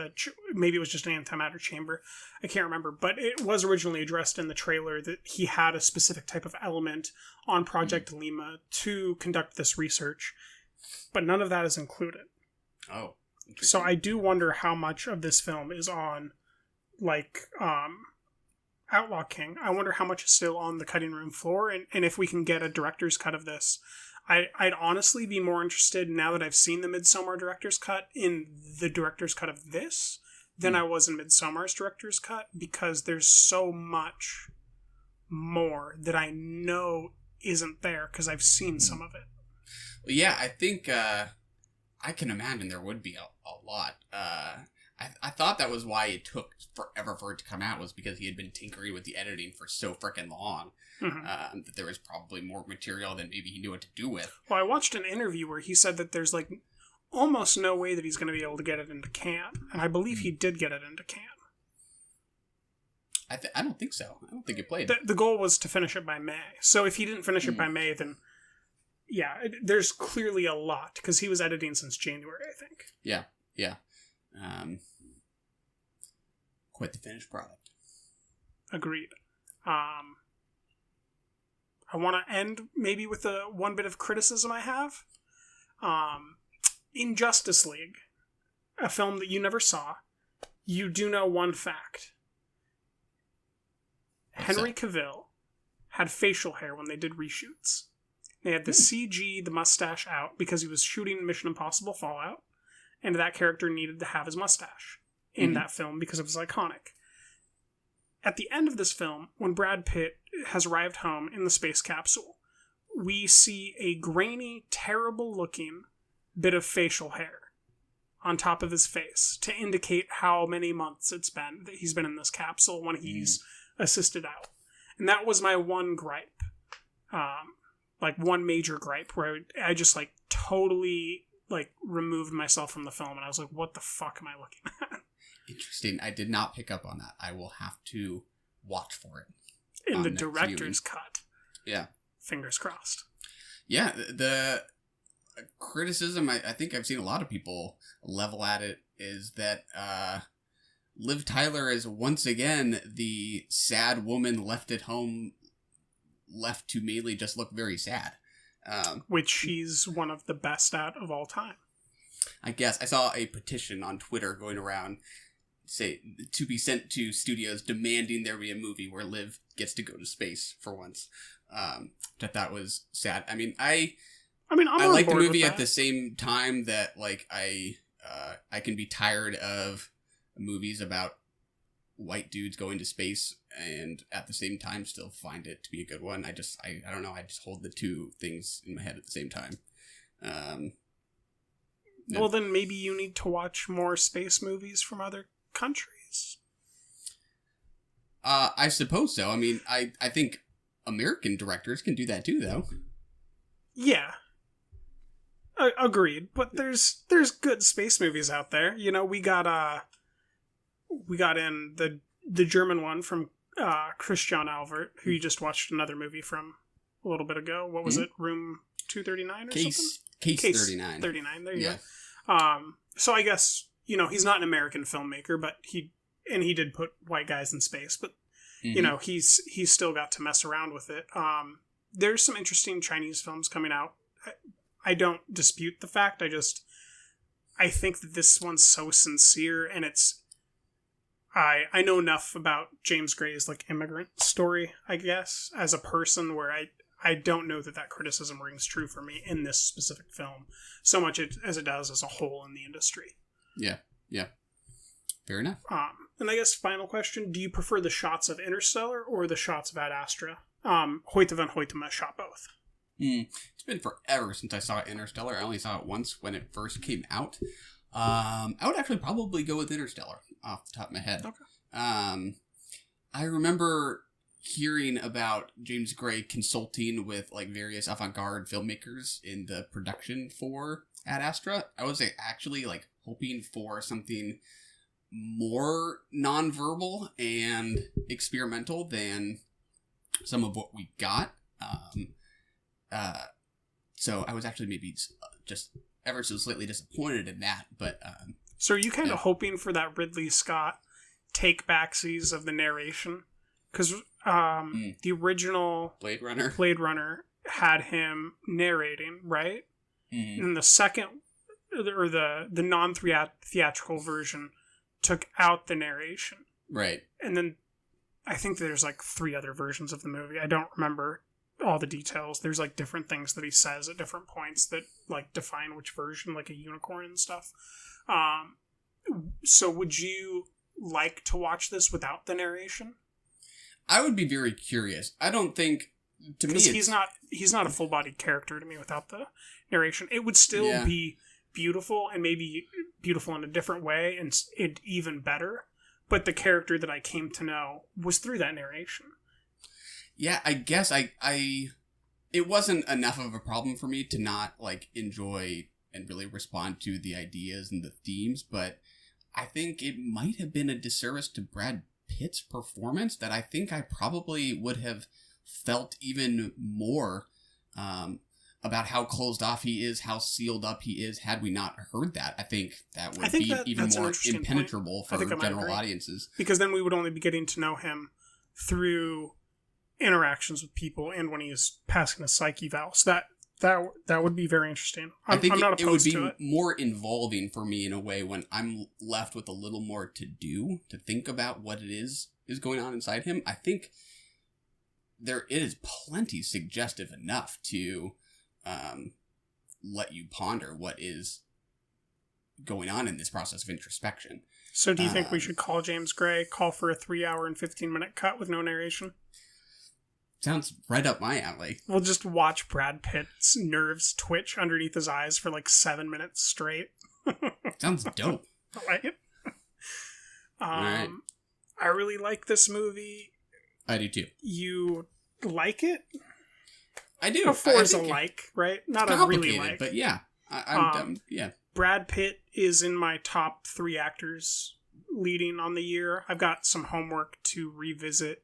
maybe it was just an antimatter chamber. I can't remember, but it was originally addressed in the trailer that he had a specific type of element on Project Lima to conduct this research, but none of that is included. Oh, so I do wonder how much of this film is on, Outlaw King. I wonder how much is still on the cutting room floor, and if we can get a director's cut of this. I'd honestly be more interested, now that I've seen the Midsommar director's cut, in the director's cut of this than I was in Midsommar's director's cut, because there's so much more that I know isn't there because I've seen some of it. Well, yeah, I think I can imagine there would be a lot. I thought that was why it took forever for it to come out, was because he had been tinkering with the editing for so frickin' long. That there was probably more material than maybe he knew what to do with. Well, I watched an interview where he said that there's almost no way that he's going to be able to get it into Cannes, and I believe he did get it into Cannes. I don't think so. I don't think it played. The goal was to finish it by May. So if he didn't finish it by May, then yeah, there's clearly a lot, because he was editing since January, I think. Yeah. Quite the finished product. Agreed. I want to end maybe with one bit of criticism I have. In Justice League, a film that you never saw, you do know one fact. Henry Cavill had facial hair when they did reshoots. They had the CG, the mustache out, because he was shooting Mission Impossible Fallout, and that character needed to have his mustache in that film because it was iconic. At the end of this film, when Brad Pitt has arrived home in the space capsule, we see a grainy, terrible-looking bit of facial hair on top of his face to indicate how many months it's been that he's been in this capsule when he's assisted out. And that was my one gripe. One major gripe, where I just, totally, removed myself from the film, and I was like, what the fuck am I looking at? Interesting. I did not pick up on that. I will have to watch for it. In the director's cut. Yeah. Fingers crossed. Yeah, the criticism I think I've seen a lot of people level at it is that Liv Tyler is once again the sad woman left at home, left to mainly just look very sad. Which she's one of the best at of all time. I guess. I saw a petition on Twitter going around to be sent to studios demanding there be a movie where Liv gets to go to space for once. That was sad. I mean, I like the movie at the same time that I can be tired of movies about white dudes going to space, and at the same time still find it to be a good one. I don't know. I just hold the two things in my head at the same time. Well, then maybe you need to watch more space movies from other countries. I suppose so. I mean, I think American directors can do that too, though. Yeah. Agreed. But there's good space movies out there. You know, we got in the German one from Christian Albert, who you just watched another movie from a little bit ago. What was it? Room 239 or something? Case 39. 39, there you go. So I guess, you know, he's not an American filmmaker, but he did put white guys in space, but you know, he's still got to mess around with it. There's some interesting Chinese films coming out. I don't dispute the fact. I think that this one's so sincere, and I know enough about James Gray's immigrant story, I guess, as a person, where I don't know that criticism rings true for me in this specific film so much as it does as a whole in the industry. Yeah. Fair enough. And I guess final question, do you prefer the shots of Interstellar or the shots of Ad Astra? Hoyte van Hoytema shot both. It's been forever since I saw Interstellar. I only saw it once when it first came out. I would actually probably go with Interstellar off the top of my head. Okay. I remember hearing about James Gray consulting with like various avant-garde filmmakers in the production for Ad Astra. I was actually like hoping for something more non-verbal and experimental than some of what we got. So I was actually maybe just ever so slightly disappointed in that. But so are you kind of hoping for that Ridley Scott take backsies of the narration? Because the original Blade Runner had him narrating, right? Mm-hmm. And the second, or the non-theatrical version, took out the narration. Right. And then I think there's like 3 other versions of the movie. I don't remember all the details. There's like different things that he says at different points that like define which version, like a unicorn and stuff. So would you like to watch this without the narration? I would be very curious. I don't think, to me, he's not a full-bodied character to me without the narration. It would still be beautiful, and maybe beautiful in a different way, and it even better. But the character that I came to know was through that narration. Yeah, I guess it wasn't enough of a problem for me to not like enjoy and really respond to the ideas and the themes, but I think it might have been a disservice to Brad Pitt's performance that I think I probably would have felt even more about how closed off he is, how sealed up he is, had we not heard that. I think that would be even more impenetrable for general audiences. Because then we would only be getting to know him through interactions with people and when he is passing a psych eval. So that would be very interesting. I think I'm not opposed it would be more involving for me in a way when I'm left with a little more to do, to think about what it is going on inside him. I think it is plenty suggestive enough to let you ponder what is going on in this process of introspection. So do you think we should call James Gray, call for a 3-hour and 15-minute cut with no narration? Sounds right up my alley. We'll just watch Brad Pitt's nerves twitch underneath his eyes for like 7 minutes straight. Sounds dope. Right? All right. I really like this movie. I do too. You like it? I do. A 4 is a like, right? Not a really like. But yeah. I'm yeah. Brad Pitt is in my top 3 actors leading on the year. I've got some homework to revisit.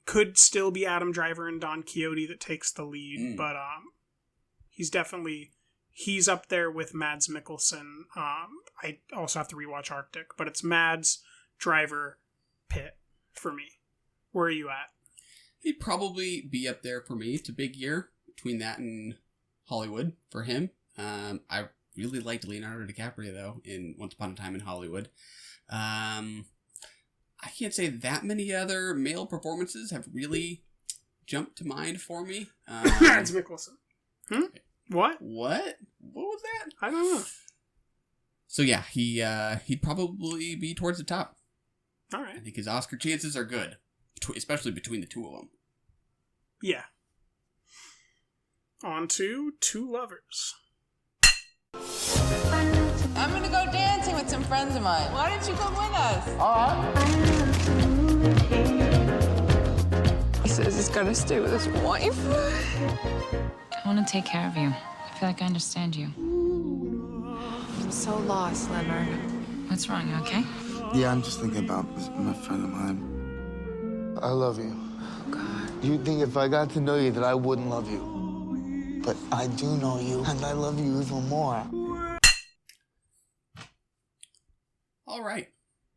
Could still be Adam Driver and Don Quixote that takes the lead, but he's up there with Mads Mikkelsen. I also have to rewatch Arctic, but it's Mads, Driver, Pitt for me. Where are you at? He'd probably be up there for me. It's a big year between that and Hollywood for him. I really liked Leonardo DiCaprio though in Once Upon a Time in Hollywood. I can't say that many other male performances have really jumped to mind for me. Mads Mikkelsen. What? What was that? I don't know. So yeah, he'd probably be towards the top. All right. I think his Oscar chances are good, especially between the 2 of them. Yeah. On to Two Lovers. I'm gonna go dancing with some friends of mine. Why don't you come with us? He says he's gonna stay with his wife. I want to take care of you. I feel like I understand you. I'm so lost, Leonard. What's wrong? You okay? Yeah, I'm just thinking about my friend of mine. I love you. Oh, God. You'd think if I got to know you that I wouldn't love you. But I do know you, and I love you even more. All right.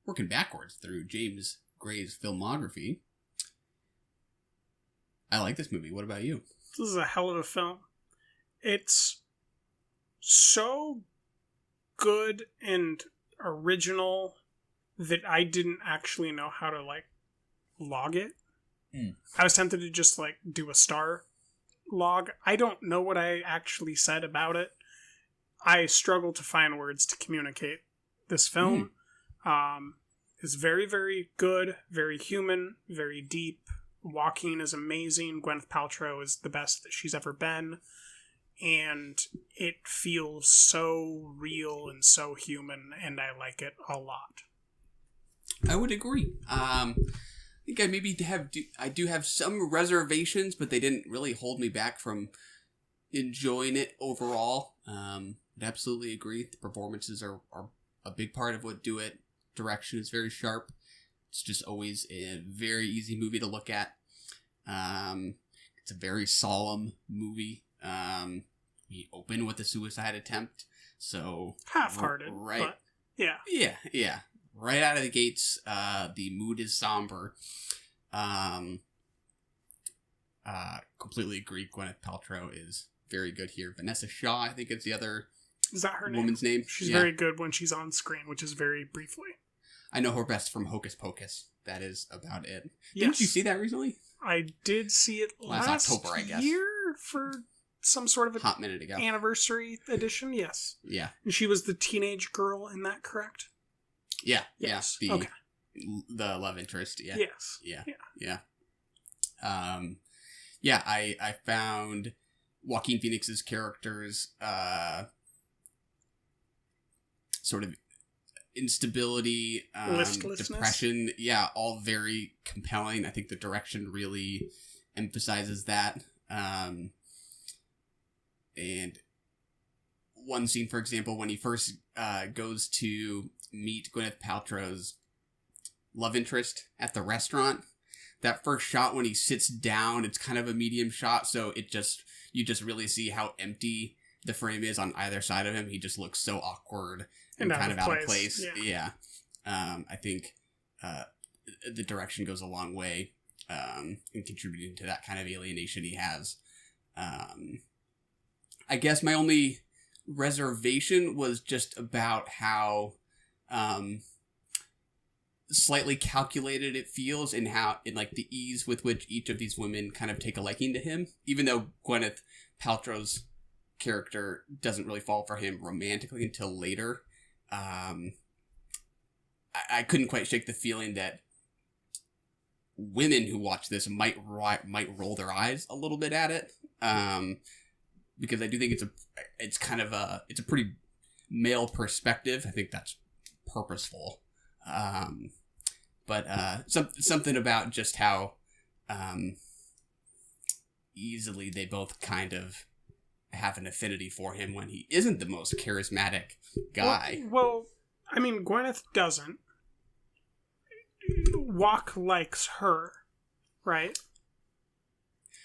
Working backwards through James Gray's filmography. I like this movie. What about you? This is a hell of a film. It's so good and original that I didn't actually know how to, like, log it. I was tempted to just, like, do a star log. I don't know what I actually said about it. I struggle to find words to communicate. This film is very, very good, very human, very deep. Joaquin is amazing. Gwyneth Paltrow is the best that she's ever been. And it feels so real and so human, and I like it a lot. I would agree. I think I do have some reservations, but they didn't really hold me back from enjoying it overall. I'd absolutely agree. The performances are a big part of what do it. Direction is very sharp. It's just always a very easy movie to look at. It's a very solemn movie. We open with a suicide attempt, so half-hearted, right? But yeah. Right out of the gates, the mood is somber. Completely agree. Gwyneth Paltrow is very good here. Vanessa Shaw, I think, is the other. Is that her woman's name? She's very good when she's on screen, which is very briefly. I know her best from Hocus Pocus. That is about it. Yes. Didn't you see that recently? I did see it last October, I guess. year for some sort of a hot minute ago anniversary edition. Yes. Yeah. And she was the teenage girl in that, correct? Yeah. Yes. Yeah. Okay. The love interest. Yeah. Yes. Yeah. I found Joaquin Phoenix's characters sort of instability, depression, all very compelling. I think the direction really emphasizes that. And one scene, for example, when he first goes to meet Gwyneth Paltrow's love interest at the restaurant, that first shot when he sits down, it's kind of a medium shot, so you just really see how empty the frame is on either side of him. He just looks so awkward and kind of out of place. Yeah. I think the direction goes a long way in contributing to that kind of alienation he has. I guess my only reservation was just about how slightly calculated it feels, and how in like the ease with which each of these women kind of take a liking to him, even though Gwyneth Paltrow's character doesn't really fall for him romantically until later. I couldn't quite shake the feeling that women who watch this might roll their eyes a little bit at it, because I do think it's a pretty male perspective. I think that's purposeful, but something about just how easily they both kind of have an affinity for him when he isn't the most charismatic guy. Well, I mean, Gwyneth doesn't. Walk likes her, right?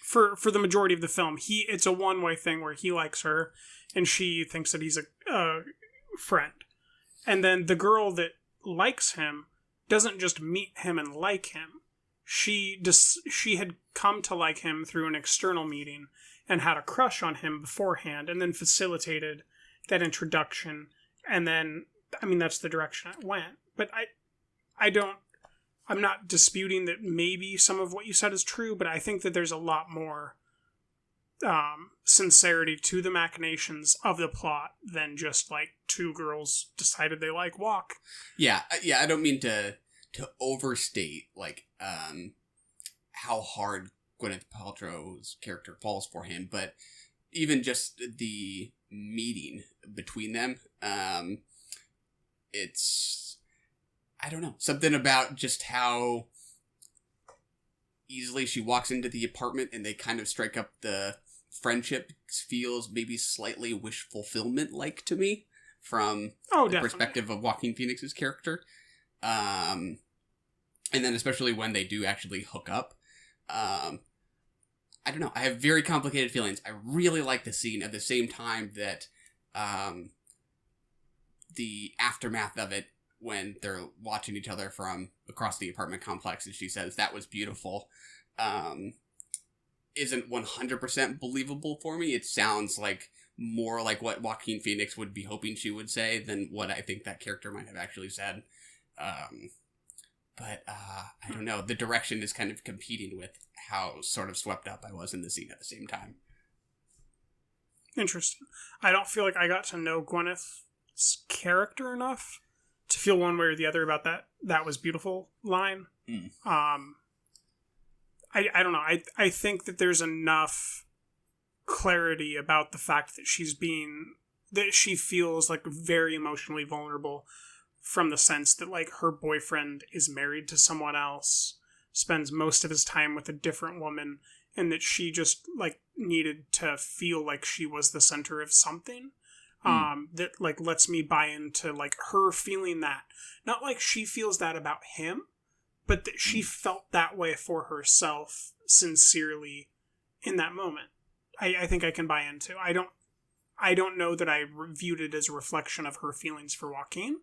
For the majority of the film, it's a one-way thing where he likes her, and she thinks that he's a friend. And then the girl that likes him doesn't just meet him and like him. She had come to like him through an external meeting and had a crush on him beforehand, and then facilitated that introduction. And then, I mean, that's the direction it went. But I'm not disputing that maybe some of what you said is true, but I think that there's a lot more sincerity to the machinations of the plot than just like two girls decided they like walk. Yeah, I don't mean to overstate like how hard Gwyneth Paltrow's character falls for him, but even just the meeting between them, it's, I don't know, something about just how easily she walks into the apartment and they kind of strike up the friendship feels maybe slightly wish fulfillment like to me from the perspective of Joaquin Phoenix's character. And then especially when they do actually hook up. I don't know. I have very complicated feelings. I really like the scene at the same time that the aftermath of it, when they're watching each other from across the apartment complex and she says, "That was beautiful," isn't 100% believable for me. It sounds like more like what Joaquin Phoenix would be hoping she would say than what I think that character might have actually said. But I don't know. The direction is kind of competing with how sort of swept up I was in the scene at the same time. Interesting. I don't feel like I got to know Gwyneth's character enough to feel one way or the other about that was beautiful line. I don't know. I think that there's enough clarity about the fact that she feels like very emotionally vulnerable from the sense that like her boyfriend is married to someone else, spends most of his time with a different woman, and that she just like needed to feel like she was the center of something. That like lets me buy into like her feeling that, not like she feels that about him, but that she felt that way for herself sincerely in that moment. I think I can buy into. I don't know that I viewed it as a reflection of her feelings for Joaquin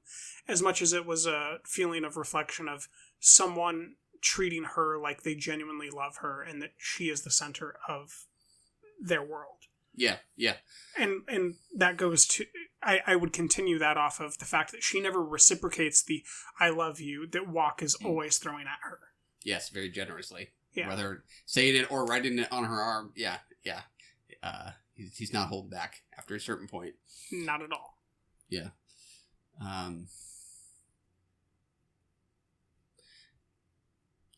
as much as it was a feeling of reflection of someone treating her like they genuinely love her and that she is the center of their world. Yeah. And that goes to... I would continue that off of the fact that she never reciprocates the I love you that Walk is always throwing at her. Yes, very generously. Yeah. Whether saying it or writing it on her arm. Yeah. He's not holding back after a certain point. Not at all. Yeah.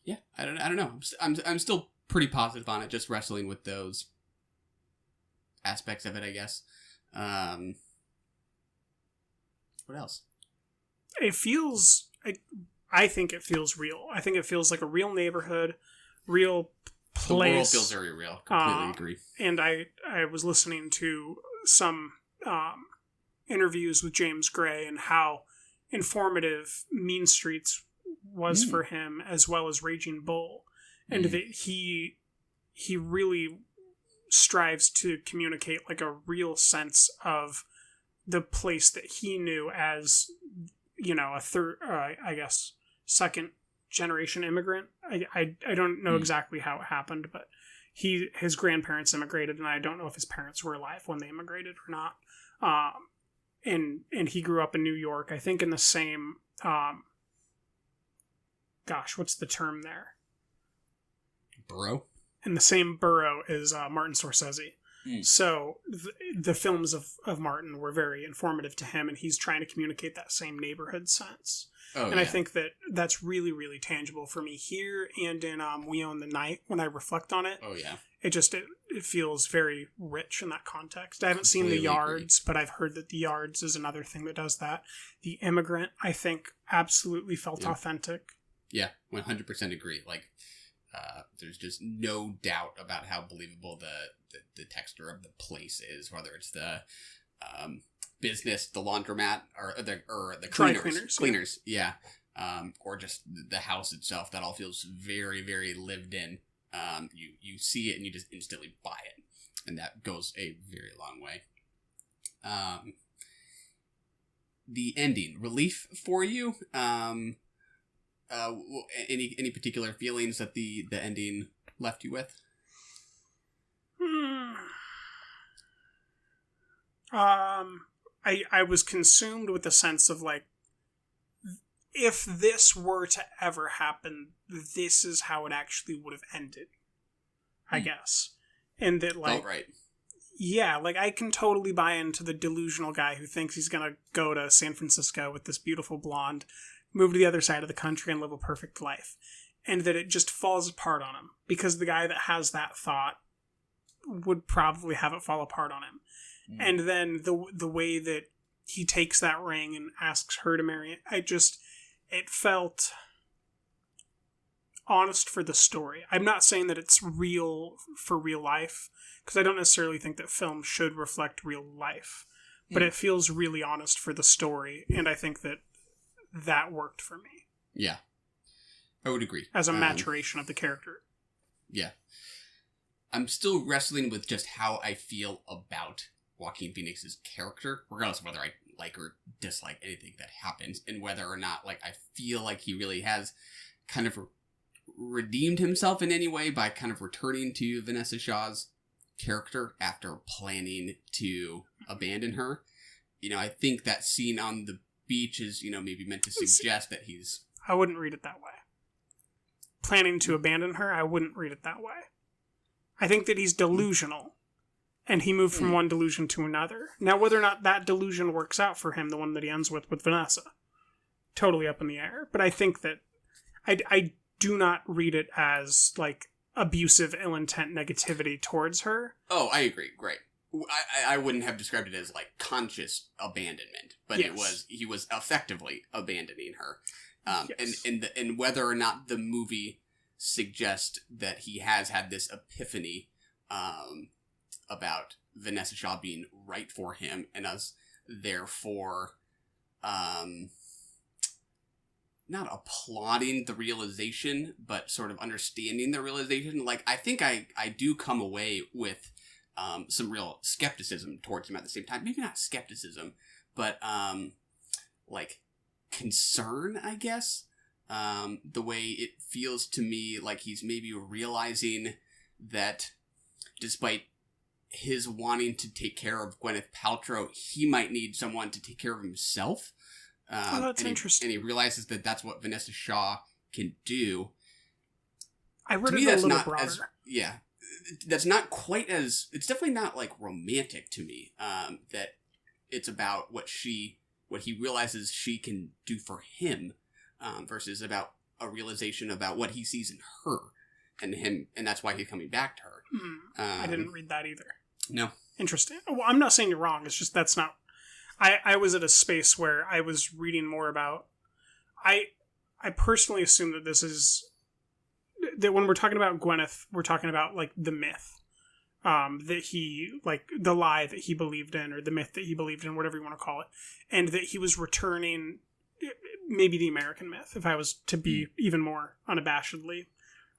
Yeah, I don't know. I'm still pretty positive on it, just wrestling with those aspects of it, I guess. What else? It feels... I think it feels real. I think it feels like a real neighborhood, real place. The world feels very real. Completely agree. And I was listening to some interviews with James Gray and how informative Mean Streets was for him, as well as Raging Bull, and that he really strives to communicate like a real sense of the place that he knew as, you know, a third, I guess, second generation immigrant. I don't know exactly how it happened, but his grandparents immigrated, and I don't know if his parents were alive when they immigrated or not. And he grew up in New York, I think in the same, what's the term there? Borough? In the same borough as Martin Scorsese. So the films of Martin were very informative to him, and he's trying to communicate that same neighborhood sense. I think that that's really, really tangible for me here and in We Own the Night when I reflect on it. Oh, yeah. It feels very rich in that context. I haven't seen The Yards, but I've heard that The Yards is another thing that does that. The Immigrant, I think, absolutely felt authentic. Yeah, 100% agree. Like, there's just no doubt about how believable the texture of the place is, whether it's the business, the laundromat, or the cleaners, yeah. Or just the house itself. That all feels very, very lived in. You see it and you just instantly buy it, and that goes a very long way. The ending, relief for you. Any particular feelings that the ending left you with? I was consumed with the sense of like, if this were to ever happen, this is how it actually would have ended, I guess. And that like, felt right. Yeah, like I can totally buy into the delusional guy who thinks he's gonna go to San Francisco with this beautiful blonde, move to the other side of the country and live a perfect life. And that it just falls apart on him. Because the guy that has that thought would probably have it fall apart on him. And then the way that he takes that ring and asks her to marry it, it felt honest for the story. I'm not saying that it's real for real life, because I don't necessarily think that film should reflect real life. But it feels really honest for the story, and I think that worked for me. Yeah. I would agree. As a maturation of the character. Yeah. I'm still wrestling with just how I feel about Joaquin Phoenix's character, regardless of whether I like or dislike anything that happens, and whether or not like I feel like he really has kind of redeemed himself in any way by kind of returning to Vanessa Shaw's character after planning to abandon her. You know, I think that scene on the beach is, you know, maybe meant to suggest that he's... I wouldn't read it that way. Planning to abandon her, I wouldn't read it that way. I think that he's delusional. And he moved from one delusion to another. Now, whether or not that delusion works out for him, the one that he ends with Vanessa, totally up in the air. But I think that I do not read it as, like, abusive, ill-intent negativity towards her. Oh, I agree. Great. I wouldn't have described it as, like, conscious abandonment, but Yes. he was effectively abandoning her. Yes. And whether or not the movie suggests that he has had this epiphany about Vanessa Shaw being right for him and us therefore not applauding the realization, but sort of understanding the realization. Like, I think I do come away with some real skepticism towards him at the same time. Maybe not skepticism, but like concern, I guess. The way it feels to me like he's maybe realizing that despite his wanting to take care of Gwyneth Paltrow, he might need someone to take care of himself. That's interesting. And he realizes that that's what Vanessa Shaw can do. I read it a little broader. That's not quite as... It's definitely not, like, romantic to me. That it's about what he realizes she can do for him, versus about a realization about what he sees in her and him, and that's why he's coming back to her. I didn't read that either. No. Interesting. Well, I'm not saying you're wrong. It's just that's not... I was at a space where I was reading more about... I personally assume that this is... That when we're talking about Gwyneth, we're talking about, like, the myth. That he... Like, the lie that he believed in, or the myth that he believed in, whatever you want to call it. And that he was returning... Maybe the American myth, if I was to be even more unabashedly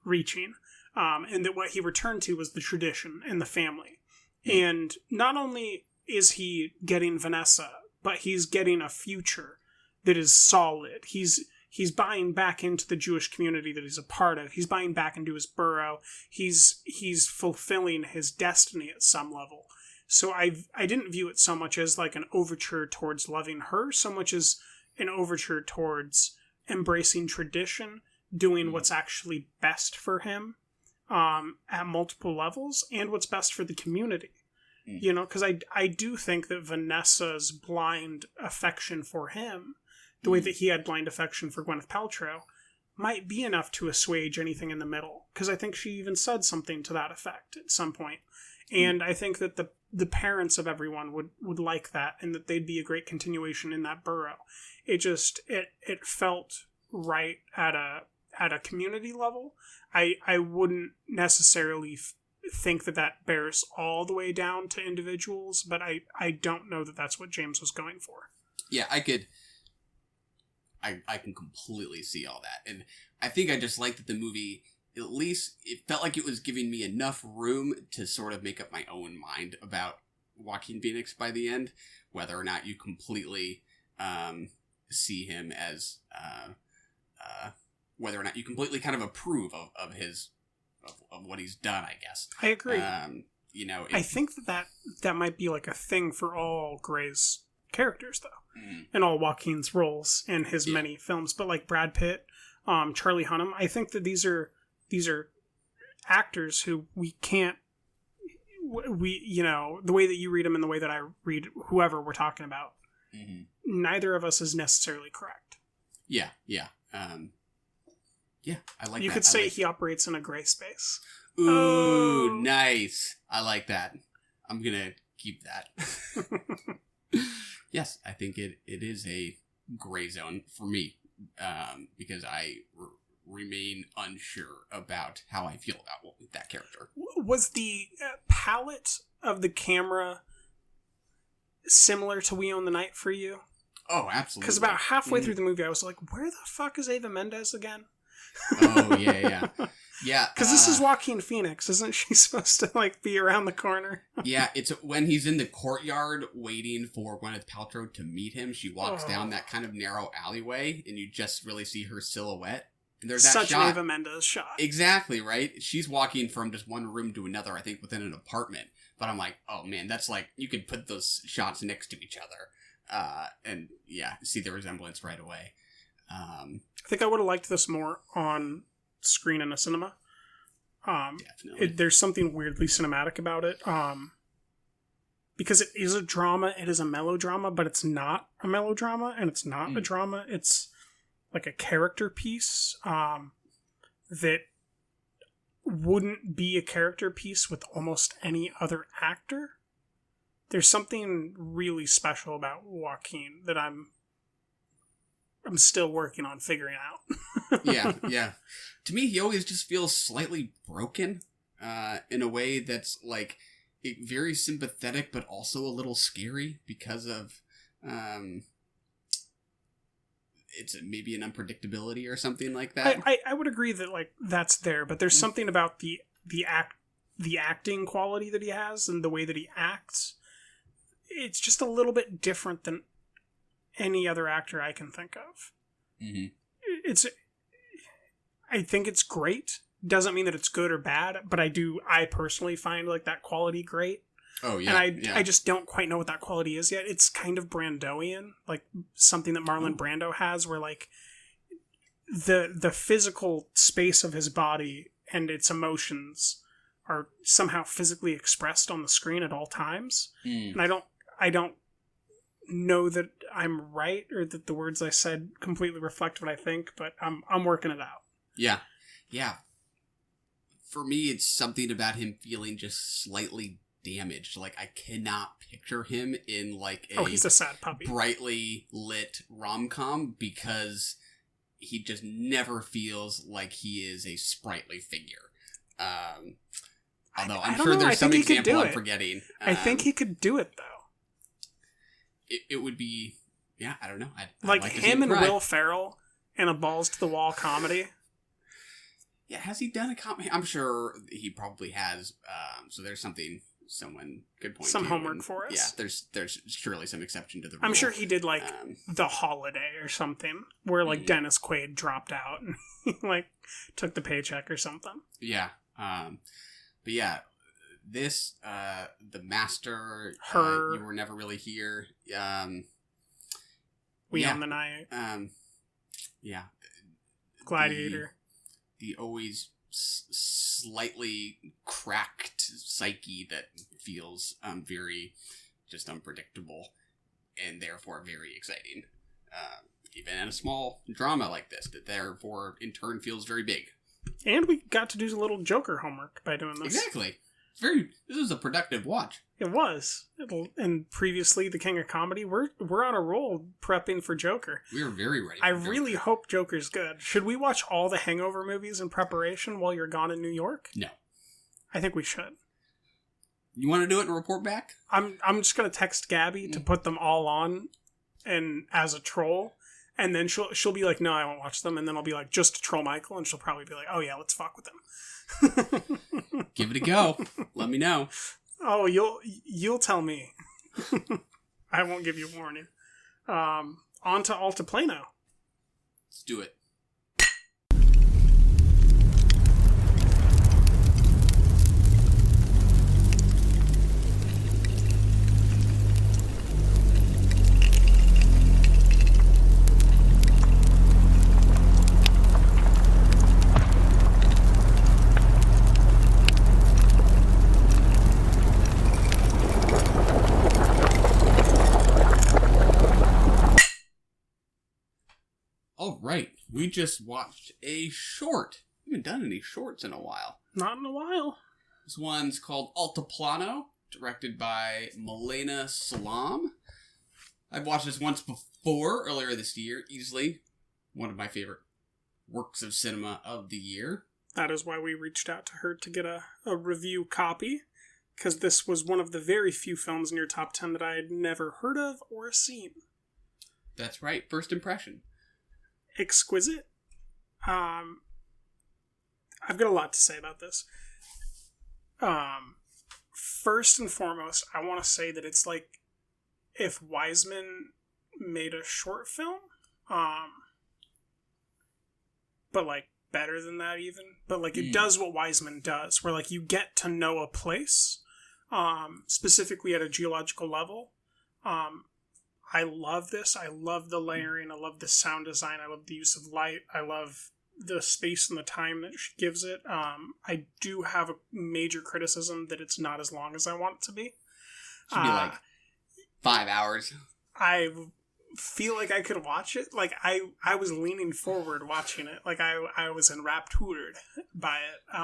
reaching. And that what he returned to was the tradition and the family. And not only is he getting Vanessa, but he's getting a future that is solid. He's buying back into the Jewish community that he's a part of. He's buying back into his borough. He's fulfilling his destiny at some level. So I didn't view it so much as like an overture towards loving her, so much as an overture towards embracing tradition, doing what's actually best for him at multiple levels, and what's best for the community. You know, because I do think that Vanessa's blind affection for him, the way that he had blind affection for Gwyneth Paltrow, might be enough to assuage anything in the middle. Because I think she even said something to that effect at some point. And I think that the parents of everyone would like that, and that they'd be a great continuation in that borough. It just, it felt right at a community level. I wouldn't necessarily think that bears all the way down to individuals, but I don't know that that's what James was going for. Yeah, I can completely see all that. And I think I just like that the movie, at least, it felt like it was giving me enough room to sort of make up my own mind about Joaquin Phoenix by the end, whether or not you completely see him as, whether or not you completely kind of approve of his... Of what he's done, I guess. I agree. You know, I think that might be like a thing for all Gray's characters, though, and all Joaquin's roles in his many films. But like Brad Pitt, Charlie Hunnam, I think that these are actors who we you know, the way that you read them and the way that I read whoever we're talking about, neither of us is necessarily correct. Yeah. Yeah, I like that. You could say he operates in a gray space. Ooh, nice. I like that. I'm going to keep that. Yes, I think it is a gray zone for me, because I remain unsure about how I feel about that character. Was the palette of the camera similar to We Own the Night for you? Oh, absolutely. Because about halfway through the movie, I was like, where the fuck is Eva Mendes again? Oh, yeah. Because this is Joaquin Phoenix. Isn't she supposed to, like, be around the corner? Yeah, it's when he's in the courtyard waiting for Gwyneth Paltrow to meet him. She walks down that kind of narrow alleyway, and you just really see her silhouette. And there's that Such shot. an Eva Mendes shot. Exactly, right? She's walking from just one room to another, I think, within an apartment. But I'm like, oh, man, that's like, you could put those shots next to each other. And, yeah, see the resemblance right away. I think I would have liked this more on screen in a cinema. Definitely. There's something weirdly cinematic about it. because it is a drama, it is a melodrama, but it's not a melodrama, and it's not a drama. It's like a character piece that wouldn't be a character piece with almost any other actor. There's something really special about Joaquin that I'm still working on figuring out. Yeah. To me, he always just feels slightly broken, in a way that's like very sympathetic, but also a little scary because of it's maybe an unpredictability or something like that. I would agree that like that's there, but there's something about the acting quality that he has and the way that he acts. It's just a little bit different than any other actor I can think of. Mm-hmm. I think it's great. Doesn't mean that it's good or bad, but I personally find like that quality great. Oh yeah. And I just don't quite know what that quality is yet. It's kind of Brandoian, like something that Marlon Brando has, where like the physical space of his body and its emotions are somehow physically expressed on the screen at all times. And I don't know that I'm right or that the words I said completely reflect what I think, but I'm working it out. Yeah. For me, it's something about him feeling just slightly damaged. Like, I cannot picture him in like he's a sad puppy. Brightly lit rom-com, because he just never feels like he is a sprightly figure. Although I'm sure there's some example I'm forgetting. I think he could do it though. It would be, I don't know. I'd like to him and try. Will Ferrell in a balls to the wall comedy. Yeah, has he done a comedy? I'm sure he probably has. So there's something someone could point to. Some homework for us. Yeah, there's surely some exception to the rule. I'm sure he did like The Holiday or something, where like Dennis Quaid dropped out and he like took the paycheck or something. Yeah. But yeah, this The Master, Her, You Were Never Really Here. We Own the Night. Yeah. Gladiator. The always slightly cracked psyche that feels very just unpredictable and therefore very exciting. Even in a small drama like this, that therefore in turn feels very big. And we got to do a little Joker homework by doing this. Exactly. This was a productive watch. It was. And previously, The King of Comedy, we're on a roll prepping for Joker. We are very ready. I really hope Joker's good. Should we watch all the Hangover movies in preparation while you're gone in New York? No. I think we should. You want to do it and report back? I'm just gonna text Gabby to put them all on, and as a troll, and then she'll be like, no, I won't watch them, and then I'll be like, just to troll Michael, and she'll probably be like, oh yeah, let's fuck with him. Give it a go. Let me know. Oh, you'll tell me. I won't give you a warning. On to Altiplano. Let's do it. All right, we just watched a short. We haven't done any shorts in a while. Not in a while. This one's called Altiplano, directed by Milena Salam. I've watched this once before, earlier this year. Easily one of my favorite works of cinema of the year. That is why we reached out to her to get a review copy, because this was one of the very few films in your top 10 that I had never heard of or seen. That's right, first impression. Exquisite. I've got a lot to say about this. First and foremost, I want to say that it's like if Wiseman made a short film, but like better than that even. But like it does what Wiseman does, where like you get to know a place, specifically at a geological level. I love this. I love the layering. I love the sound design. I love the use of light. I love the space and the time that she gives it. I do have a major criticism that it's not as long as I want it to be. Should be like 5 hours. I feel like I could watch it. Like, I was leaning forward watching it. Like, I was enraptured by it.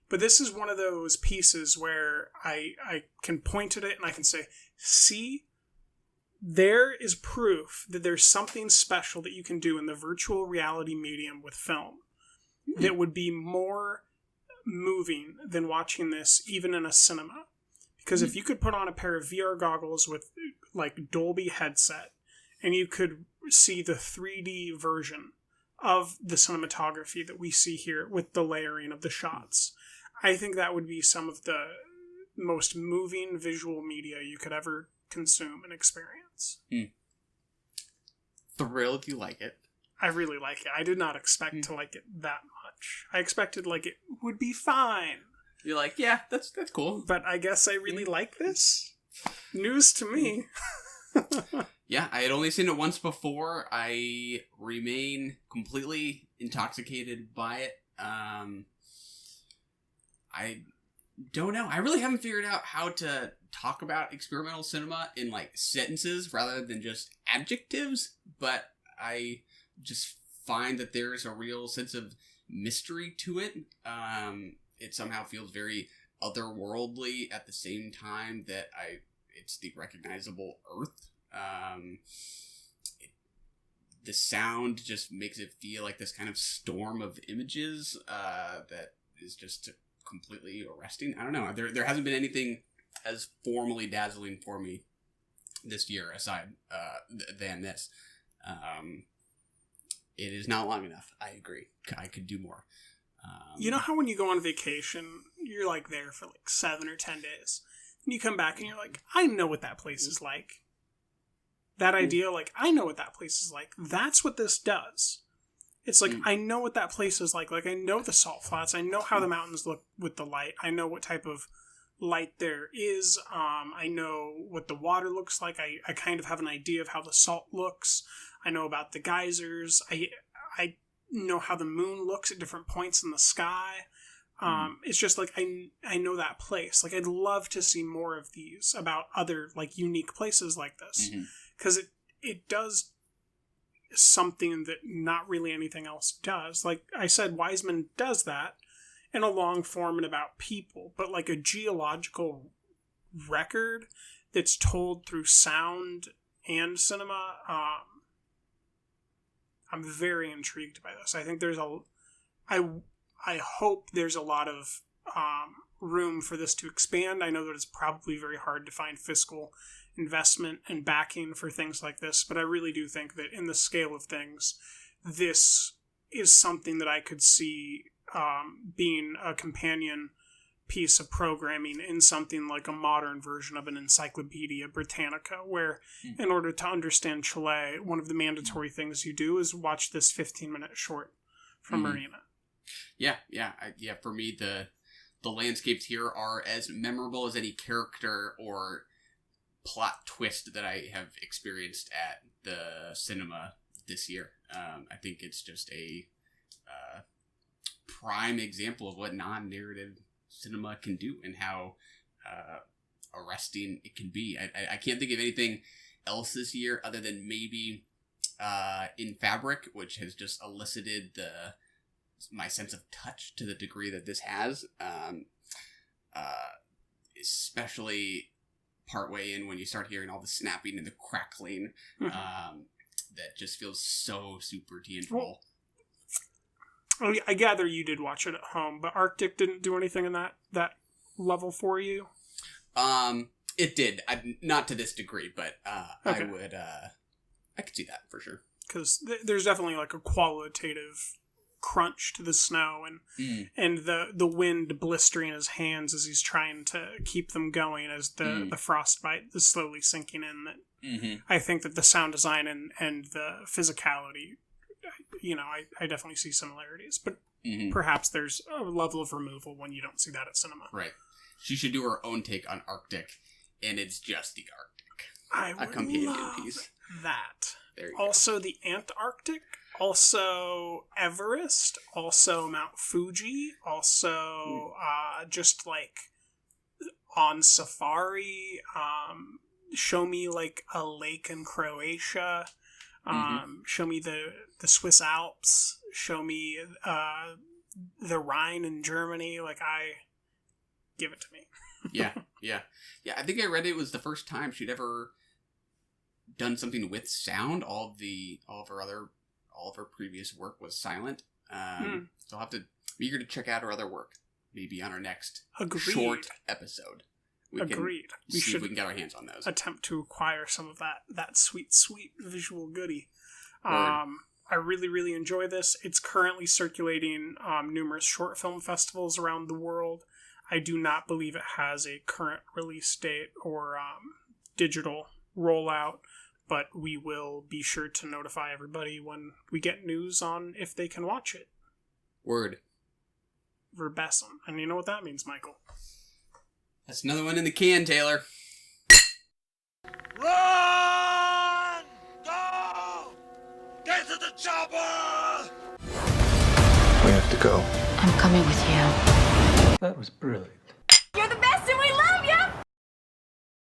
But this is one of those pieces where I can point at it and I can say, see, there is proof that there's something special that you can do in the virtual reality medium with film that would be more moving than watching this even in a cinema. Because if you could put on a pair of VR goggles with like Dolby headset and you could see the 3D version of the cinematography that we see here with the layering of the shots, I think that would be some of the most moving visual media you could ever consume and experience. Thrilled you like it. I really like it. I did not expect to like it that much. I expected like it would be fine. You're like, yeah, that's cool. But I guess I really like this. News to me. Yeah, I had only seen it once before. I remain completely intoxicated by it. I don't know. I really haven't figured out how to talk about experimental cinema in like sentences rather than just adjectives, but I just find that there is a real sense of mystery to it. It somehow feels very otherworldly at the same time that it's the recognizable Earth. The sound just makes it feel like this kind of storm of images that is just completely arresting. I don't know. There hasn't been anything as formally dazzling for me this year aside than this. It is not long enough. I agree. I could do more. You know how when you go on vacation, you're like there for like 7 or 10 days, and you come back and you're like, I know what that place is like. That idea, like, I know what that place is like. That's what this does. It's like, I know what that place is like. Like, I know the salt flats. I know how the mountains look with the light. I know what type of light there is. I know what the water looks like. I kind of have an idea of how the salt looks. I know about the geysers. I know how the moon looks at different points in the sky. It's just like, I know that place. Like, I'd love to see more of these about other, like, unique places like this. Because it does something that not really anything else does. Like I said, Wiseman does that in a long form and about people, but like a geological record that's told through sound and cinema, I'm very intrigued by this. I think I hope there's a lot of room for this to expand. I know that it's probably very hard to find fiscal investment and backing for things like this, but I really do think that in the scale of things, this is something that I could see being a companion piece of programming in something like a modern version of an Encyclopedia Britannica, where in order to understand Chile, one of the mandatory things you do is watch this 15-minute short from Marina. Yeah. For me, the landscapes here are as memorable as any character or plot twist that I have experienced at the cinema this year. I think it's just a prime example of what non-narrative cinema can do and how arresting it can be. I can't think of anything else this year other than maybe In Fabric, which has just elicited my sense of touch to the degree that this has, especially partway in when you start hearing all the snapping and the crackling, that just feels so super tangible. Well, I gather you did watch it at home, but Arctic didn't do anything in that level for you? It did. Not to this degree, but okay. I could see that for sure. Because there's definitely like a qualitative crunch to the snow and the wind blistering his hands as he's trying to keep them going as the frostbite is slowly sinking in. That I think that the sound design and the physicality, I definitely see similarities, but perhaps there's a level of removal when you don't see that at cinema. Right. She should do her own take on Arctic, and it's just the Arctic. I would companion love piece. That. There you also go. The Antarctic, also Everest, also Mount Fuji, also just like on safari. Show me like a lake in Croatia. Show me the Swiss Alps. Show me the Rhine in Germany. Like, give it to me. Yeah. I think I read it was the first time she'd ever done something with sound. All of her previous work was silent. So I'll have to be eager to check out her other work. Maybe on our next short episode. Agreed. We should see if we can get our hands on those. Attempt to acquire some of that sweet visual goodie. I really, really enjoy this. It's currently circulating numerous short film festivals around the world. I do not believe it has a current release date or digital rollout, but we will be sure to notify everybody when we get news on if they can watch it. Word. Verbessum. And you know what that means, Michael? That's another one in the can, Taylor. Run! Go! Get to the chopper! We have to go. I'm coming with you. That was brilliant.